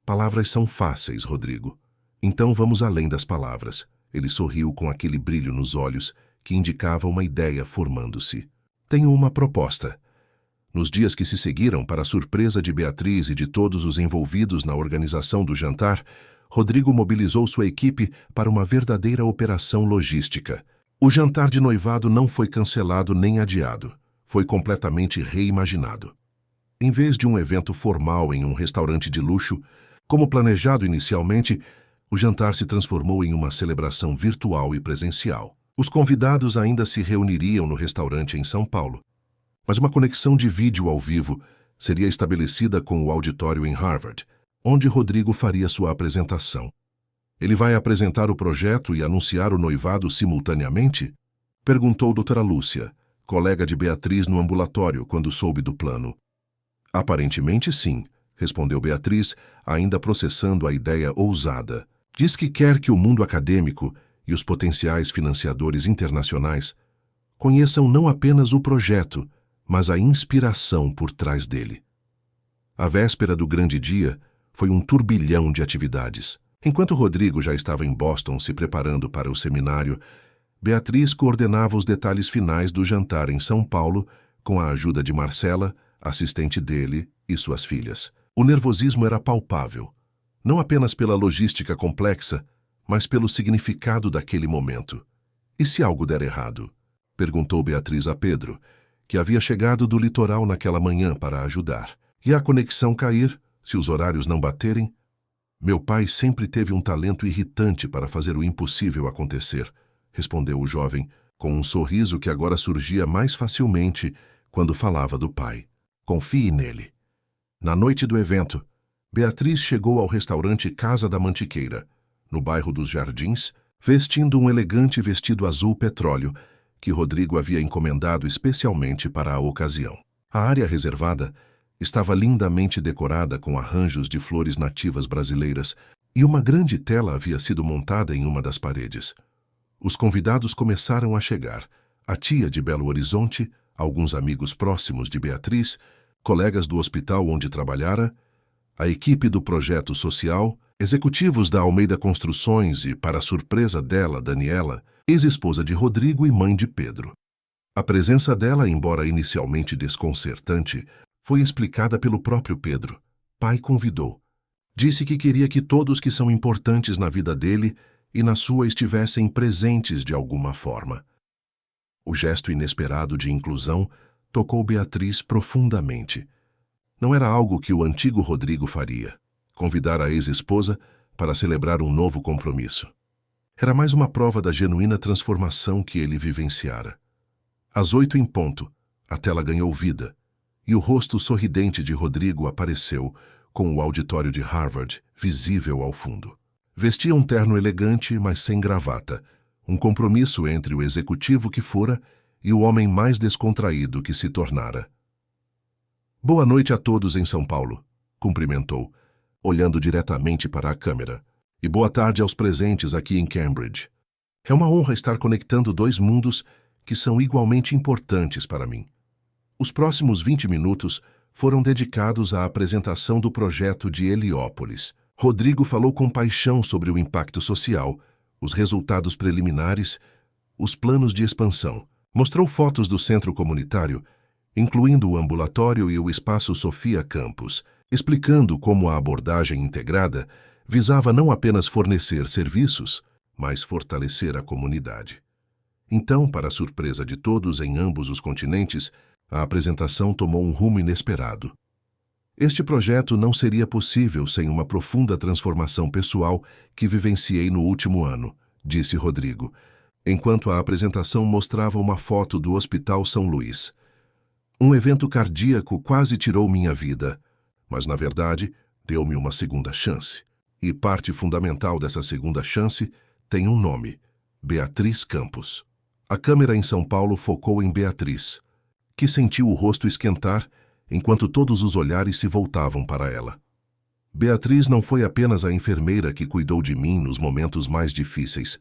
Palavras são fáceis, Rodrigo. Então vamos além das palavras. Ele sorriu com aquele brilho nos olhos que indicava uma ideia formando-se. Tenho uma proposta. Nos dias que se seguiram, para a surpresa de Beatriz e de todos os envolvidos na organização do jantar, Rodrigo mobilizou sua equipe para uma verdadeira operação logística. O jantar de noivado não foi cancelado nem adiado. Foi completamente reimaginado. Em vez de um evento formal em um restaurante de luxo, como planejado inicialmente, o jantar se transformou em uma celebração virtual e presencial. Os convidados ainda se reuniriam no restaurante em São Paulo, mas uma conexão de vídeo ao vivo seria estabelecida com o auditório em Harvard, onde Rodrigo faria sua apresentação. Ele vai apresentar o projeto e anunciar o noivado simultaneamente? Perguntou doutora Lúcia, colega de Beatriz no ambulatório, quando soube do plano. Aparentemente sim, respondeu Beatriz, ainda processando a ideia ousada. Diz que quer que o mundo acadêmico e os potenciais financiadores internacionais conheçam não apenas o projeto, mas a inspiração por trás dele. A véspera do grande dia foi um turbilhão de atividades. Enquanto Rodrigo já estava em Boston se preparando para o seminário, Beatriz coordenava os detalhes finais do jantar em São Paulo com a ajuda de Marcela, assistente dele, e suas filhas. O nervosismo era palpável, não apenas pela logística complexa, mas pelo significado daquele momento. E se algo der errado? Perguntou Beatriz a Pedro, que havia chegado do litoral naquela manhã para ajudar. E a conexão cair, se os horários não baterem? Meu pai sempre teve um talento irritante para fazer o impossível acontecer, respondeu o jovem, com um sorriso que agora surgia mais facilmente quando falava do pai. Confie nele. Na noite do evento, Beatriz chegou ao restaurante Casa da Mantiqueira, no bairro dos Jardins, vestindo um elegante vestido azul petróleo que Rodrigo havia encomendado especialmente para a ocasião. A área reservada estava lindamente decorada com arranjos de flores nativas brasileiras e uma grande tela havia sido montada em uma das paredes. Os convidados começaram a chegar, a tia de Belo Horizonte, alguns amigos próximos de Beatriz, colegas do hospital onde trabalhara, a equipe do projeto social, executivos da Almeida Construções e, para a surpresa dela, Daniela, ex-esposa de Rodrigo e mãe de Pedro. A presença dela, embora inicialmente desconcertante, foi explicada pelo próprio Pedro. Pai convidou. Disse que queria que todos que são importantes na vida dele e na sua estivessem presentes de alguma forma. O gesto inesperado de inclusão tocou Beatriz profundamente. Não era algo que o antigo Rodrigo faria, convidar a ex-esposa para celebrar um novo compromisso. Era mais uma prova da genuína transformação que ele vivenciara. Às 8 em ponto, a tela ganhou vida, e o rosto sorridente de Rodrigo apareceu, com o auditório de Harvard visível ao fundo. Vestia um terno elegante, mas sem gravata, um compromisso entre o executivo que fora e o homem mais descontraído que se tornara. Boa noite a todos em São Paulo, cumprimentou, olhando diretamente para a câmera. E boa tarde aos presentes aqui em Cambridge. É uma honra estar conectando dois mundos que são igualmente importantes para mim. Os próximos 20 minutos foram dedicados à apresentação do projeto de Heliópolis. Rodrigo falou com paixão sobre o impacto social, os resultados preliminares, os planos de expansão. Mostrou fotos do centro comunitário, incluindo o ambulatório e o espaço Sofia Campus, explicando como a abordagem integrada visava não apenas fornecer serviços, mas fortalecer a comunidade. Então, para a surpresa de todos em ambos os continentes, a apresentação tomou um rumo inesperado. Este projeto não seria possível sem uma profunda transformação pessoal que vivenciei no último ano, disse Rodrigo, enquanto a apresentação mostrava uma foto do Hospital São Luís. Um evento cardíaco quase tirou minha vida, mas, na verdade, deu-me uma segunda chance. E parte fundamental dessa segunda chance tem um nome: Beatriz Campos. A câmera em São Paulo focou em Beatriz, que sentiu o rosto esquentar enquanto todos os olhares se voltavam para ela. Beatriz não foi apenas a enfermeira que cuidou de mim nos momentos mais difíceis.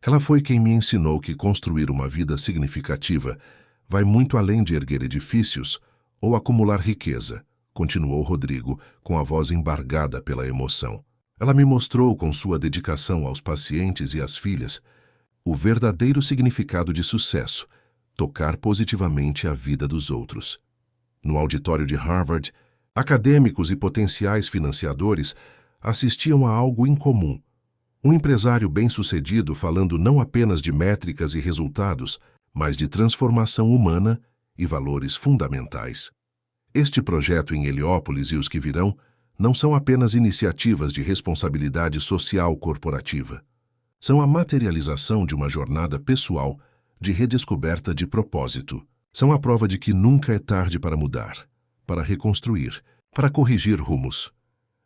Ela foi quem me ensinou que construir uma vida significativa vai muito além de erguer edifícios ou acumular riqueza, continuou Rodrigo, com a voz embargada pela emoção. Ela me mostrou, com sua dedicação aos pacientes e às filhas, o verdadeiro significado de sucesso: tocar positivamente a vida dos outros. No auditório de Harvard, acadêmicos e potenciais financiadores assistiam a algo incomum. Um empresário bem-sucedido falando não apenas de métricas e resultados, mas de transformação humana e valores fundamentais. Este projeto em Heliópolis e os que virão não são apenas iniciativas de responsabilidade social corporativa. São a materialização de uma jornada pessoal de redescoberta de propósito. São a prova de que nunca é tarde para mudar, para reconstruir, para corrigir rumos.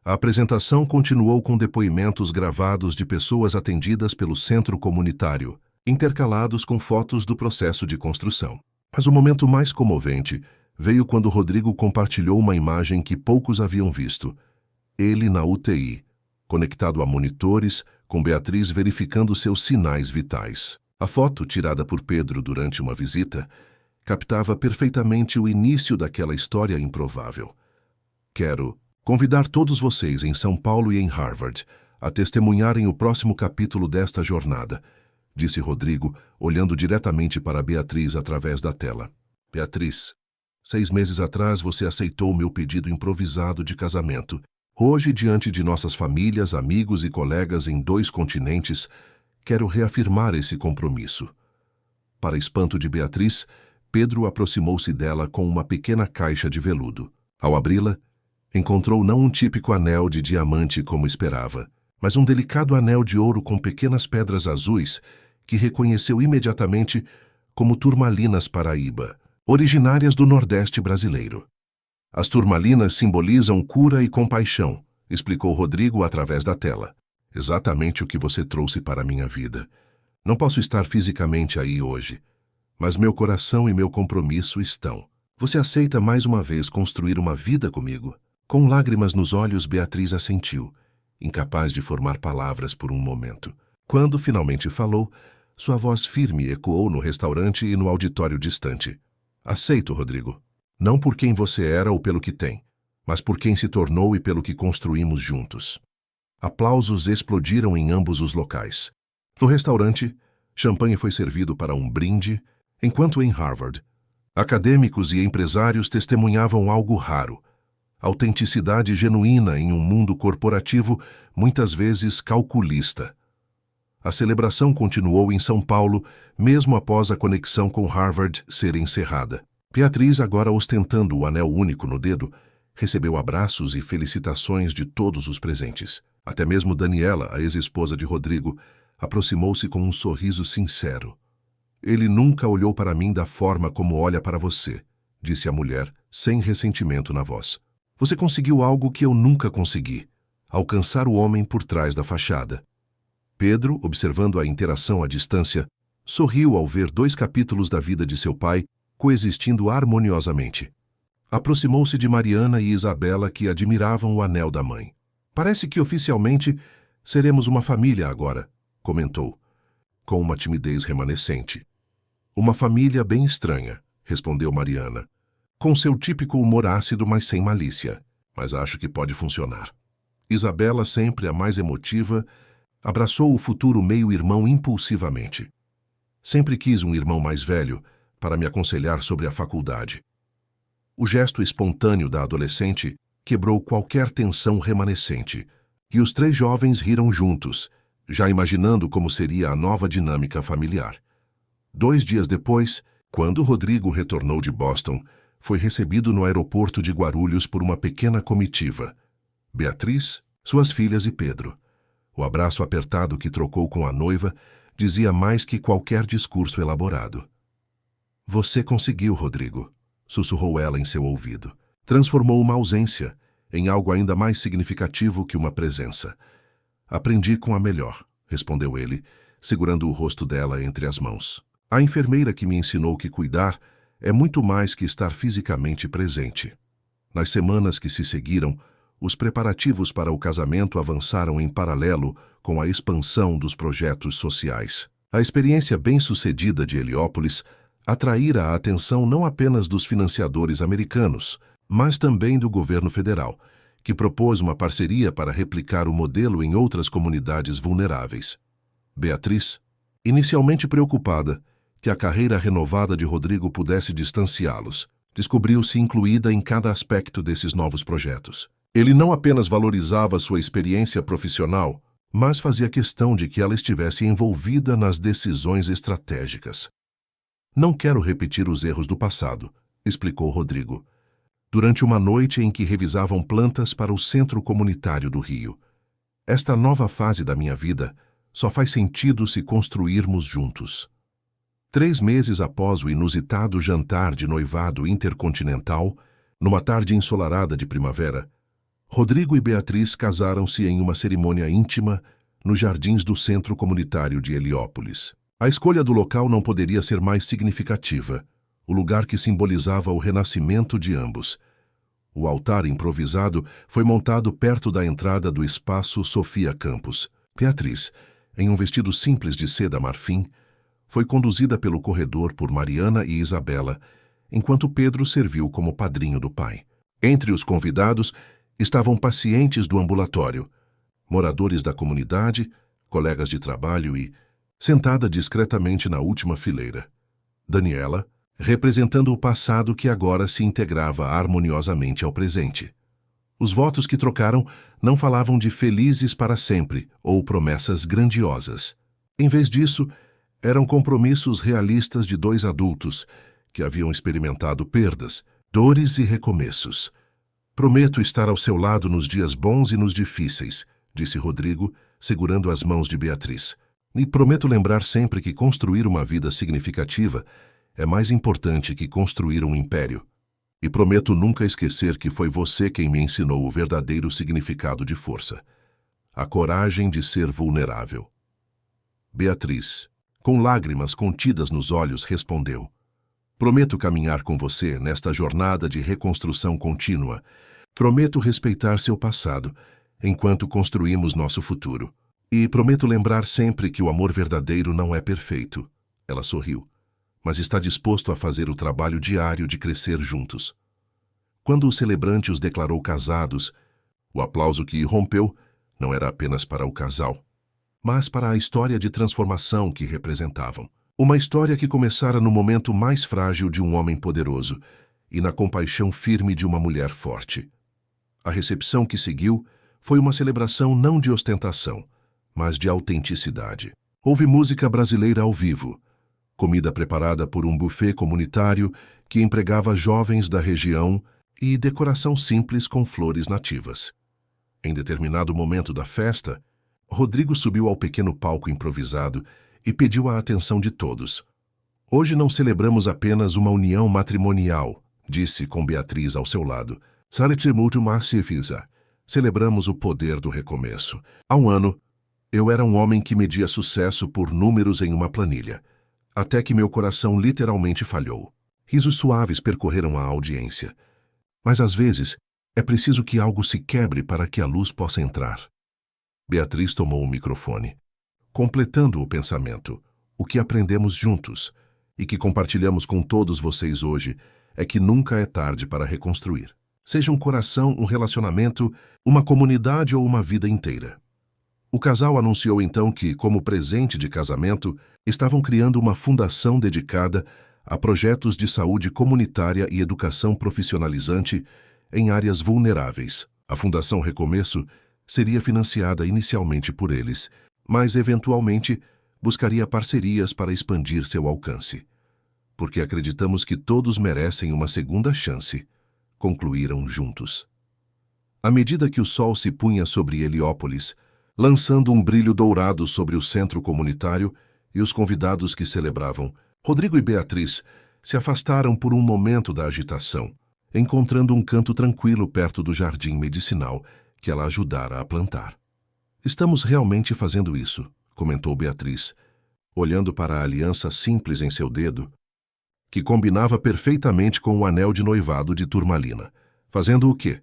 A apresentação continuou com depoimentos gravados de pessoas atendidas pelo centro comunitário, intercalados com fotos do processo de construção. Mas o momento mais comovente veio quando Rodrigo compartilhou uma imagem que poucos haviam visto. Ele na UTI, conectado a monitores, com Beatriz verificando seus sinais vitais. A foto, tirada por Pedro durante uma visita, captava perfeitamente o início daquela história improvável. Quero convidar todos vocês em São Paulo e em Harvard a testemunharem o próximo capítulo desta jornada, disse Rodrigo, olhando diretamente para Beatriz através da tela. Beatriz, 6 meses atrás você aceitou meu pedido improvisado de casamento. Hoje, diante de nossas famílias, amigos e colegas em 2 continentes, quero reafirmar esse compromisso. Para espanto de Beatriz, Pedro aproximou-se dela com uma pequena caixa de veludo. Ao abri-la, encontrou não um típico anel de diamante como esperava, mas um delicado anel de ouro com pequenas pedras azuis que reconheceu imediatamente como turmalinas paraíba, originárias do Nordeste brasileiro. As turmalinas simbolizam cura e compaixão, explicou Rodrigo através da tela. Exatamente o que você trouxe para a minha vida. Não posso estar fisicamente aí hoje, mas meu coração e meu compromisso estão. Você aceita mais uma vez construir uma vida comigo? Com lágrimas nos olhos, Beatriz assentiu, incapaz de formar palavras por um momento. Quando finalmente falou, sua voz firme ecoou no restaurante e no auditório distante. Aceito, Rodrigo. Não por quem você era ou pelo que tem, mas por quem se tornou e pelo que construímos juntos. Aplausos explodiram em ambos os locais. No restaurante, champanhe foi servido para um brinde, enquanto em Harvard, acadêmicos e empresários testemunhavam algo raro: autenticidade genuína em um mundo corporativo muitas vezes calculista. A celebração continuou em São Paulo, mesmo após a conexão com Harvard ser encerrada. Beatriz, agora ostentando o anel único no dedo, recebeu abraços e felicitações de todos os presentes. Até mesmo Daniela, a ex-esposa de Rodrigo, aproximou-se com um sorriso sincero. Ele nunca olhou para mim da forma como olha para você, disse a mulher, sem ressentimento na voz. Você conseguiu algo que eu nunca consegui: alcançar o homem por trás da fachada. Pedro, observando a interação à distância, sorriu ao ver 2 capítulos da vida de seu pai coexistindo harmoniosamente. Aproximou-se de Mariana e Isabela, que admiravam o anel da mãe. Parece que oficialmente seremos uma família agora, comentou, com uma timidez remanescente. Uma família bem estranha, respondeu Mariana, com seu típico humor ácido, mas sem malícia. Mas acho que pode funcionar. Isabela, sempre a mais emotiva, abraçou o futuro meio-irmão impulsivamente. Sempre quis um irmão mais velho para me aconselhar sobre a faculdade. O gesto espontâneo da adolescente quebrou qualquer tensão remanescente, e os três jovens riram juntos, já imaginando como seria a nova dinâmica familiar. 2 dias depois, quando Rodrigo retornou de Boston, foi recebido no aeroporto de Guarulhos por uma pequena comitiva. Beatriz, suas filhas e Pedro. O abraço apertado que trocou com a noiva dizia mais que qualquer discurso elaborado. "Você conseguiu, Rodrigo", sussurrou ela em seu ouvido. Transformou uma ausência em algo ainda mais significativo que uma presença. "Aprendi com a melhor", respondeu ele, segurando o rosto dela entre as mãos. "A enfermeira que me ensinou que cuidar é muito mais que estar fisicamente presente." Nas semanas que se seguiram, os preparativos para o casamento avançaram em paralelo com a expansão dos projetos sociais. A experiência bem-sucedida de Heliópolis atraíra a atenção não apenas dos financiadores americanos, mas também do governo federal, que propôs uma parceria para replicar o modelo em outras comunidades vulneráveis. Beatriz, inicialmente preocupada que a carreira renovada de Rodrigo pudesse distanciá-los, descobriu-se incluída em cada aspecto desses novos projetos. Ele não apenas valorizava sua experiência profissional, mas fazia questão de que ela estivesse envolvida nas decisões estratégicas. "Não quero repetir os erros do passado", explicou Rodrigo, durante uma noite em que revisavam plantas para o Centro Comunitário do Rio. "Esta nova fase da minha vida só faz sentido se construirmos juntos." 3 meses após o inusitado jantar de noivado intercontinental, numa tarde ensolarada de primavera, Rodrigo e Beatriz casaram-se em uma cerimônia íntima nos jardins do Centro Comunitário de Heliópolis. A escolha do local não poderia ser mais significativa, o lugar que simbolizava o renascimento de ambos. O altar improvisado foi montado perto da entrada do espaço Sofia Campos. Beatriz, em um vestido simples de seda marfim, foi conduzida pelo corredor por Mariana e Isabela, enquanto Pedro serviu como padrinho do pai. Entre os convidados estavam pacientes do ambulatório, moradores da comunidade, colegas de trabalho e, sentada discretamente na última fileira, Daniela, representando o passado que agora se integrava harmoniosamente ao presente. Os votos que trocaram não falavam de felizes para sempre ou promessas grandiosas. Em vez disso, eram compromissos realistas de 2 adultos que haviam experimentado perdas, dores e recomeços. "Prometo estar ao seu lado nos dias bons e nos difíceis", disse Rodrigo, segurando as mãos de Beatriz. "E prometo lembrar sempre que construir uma vida significativa é mais importante que construir um império. E prometo nunca esquecer que foi você quem me ensinou o verdadeiro significado de força. A coragem de ser vulnerável." Beatriz, com lágrimas contidas nos olhos, respondeu: "Prometo caminhar com você nesta jornada de reconstrução contínua. Prometo respeitar seu passado, enquanto construímos nosso futuro. E prometo lembrar sempre que o amor verdadeiro não é perfeito." Ela sorriu, mas está disposto a fazer o trabalho diário de crescer juntos. Quando o celebrante os declarou casados, o aplauso que irrompeu não era apenas para o casal, mas para a história de transformação que representavam. Uma história que começara no momento mais frágil de um homem poderoso e na compaixão firme de uma mulher forte. A recepção que seguiu foi uma celebração não de ostentação, mas de autenticidade. Houve música brasileira ao vivo, comida preparada por um buffet comunitário que empregava jovens da região e decoração simples com flores nativas. Em determinado momento da festa, Rodrigo subiu ao pequeno palco improvisado e pediu a atenção de todos. "Hoje não celebramos apenas uma união matrimonial", disse com Beatriz ao seu lado. "Celebramos o poder do recomeço. Há um ano, eu era um homem que media sucesso por números em uma planilha, até que meu coração literalmente falhou." Risos suaves percorreram a audiência, Mas às vezes, é preciso que algo se quebre para que a luz possa entrar. Beatriz tomou o microfone, completando o pensamento. O que aprendemos juntos e que compartilhamos com todos vocês hoje é que nunca é tarde para reconstruir. Seja um coração, um relacionamento, uma comunidade ou uma vida inteira. O casal anunciou então que, como presente de casamento, estavam criando uma fundação dedicada a projetos de saúde comunitária e educação profissionalizante em áreas vulneráveis. A Fundação Recomeço seria financiada inicialmente por eles, mas eventualmente buscaria parcerias para expandir seu alcance. Porque acreditamos que todos merecem uma segunda chance, concluíram juntos. À medida que o sol se punha sobre Heliópolis, lançando um brilho dourado sobre o centro comunitário e os convidados que celebravam, Rodrigo e Beatriz se afastaram por um momento da agitação, encontrando um canto tranquilo perto do jardim medicinal que ela ajudara a plantar. Estamos realmente fazendo isso, comentou Beatriz, olhando para a aliança simples em seu dedo, que combinava perfeitamente com o anel de noivado de turmalina. Fazendo o quê?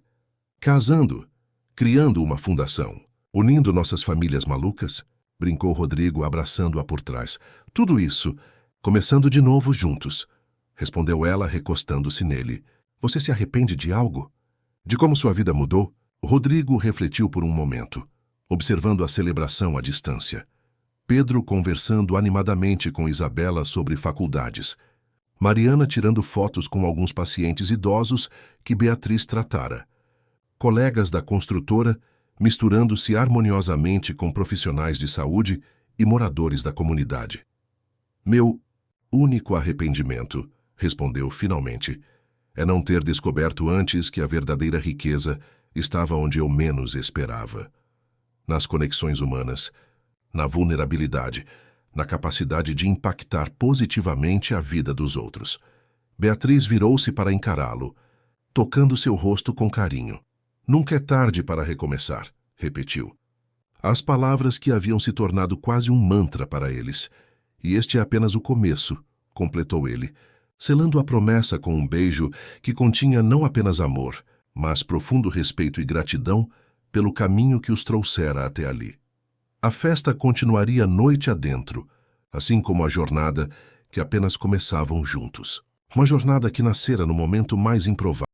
Casando, criando uma fundação, unindo nossas famílias malucas, brincou Rodrigo, abraçando-a por trás. Tudo isso, começando de novo juntos, respondeu ela, recostando-se nele. Você se arrepende de algo? De como sua vida mudou? Rodrigo refletiu por um momento, observando a celebração à distância. Pedro conversando animadamente com Isabela sobre faculdades. Mariana tirando fotos com alguns pacientes idosos que Beatriz tratara. Colegas da construtora misturando-se harmoniosamente com profissionais de saúde e moradores da comunidade. Meu único arrependimento, respondeu finalmente, é não ter descoberto antes que a verdadeira riqueza estava onde eu menos esperava. Nas conexões humanas, na vulnerabilidade, na capacidade de impactar positivamente a vida dos outros. Beatriz virou-se para encará-lo, tocando seu rosto com carinho. Nunca é tarde para recomeçar, repetiu. As palavras que haviam se tornado quase um mantra para eles. E este é apenas o começo, completou ele, selando a promessa com um beijo que continha não apenas amor, mas profundo respeito e gratidão pelo caminho que os trouxera até ali. A festa continuaria noite adentro, assim como a jornada que apenas começavam juntos. Uma jornada que nascera no momento mais improvável.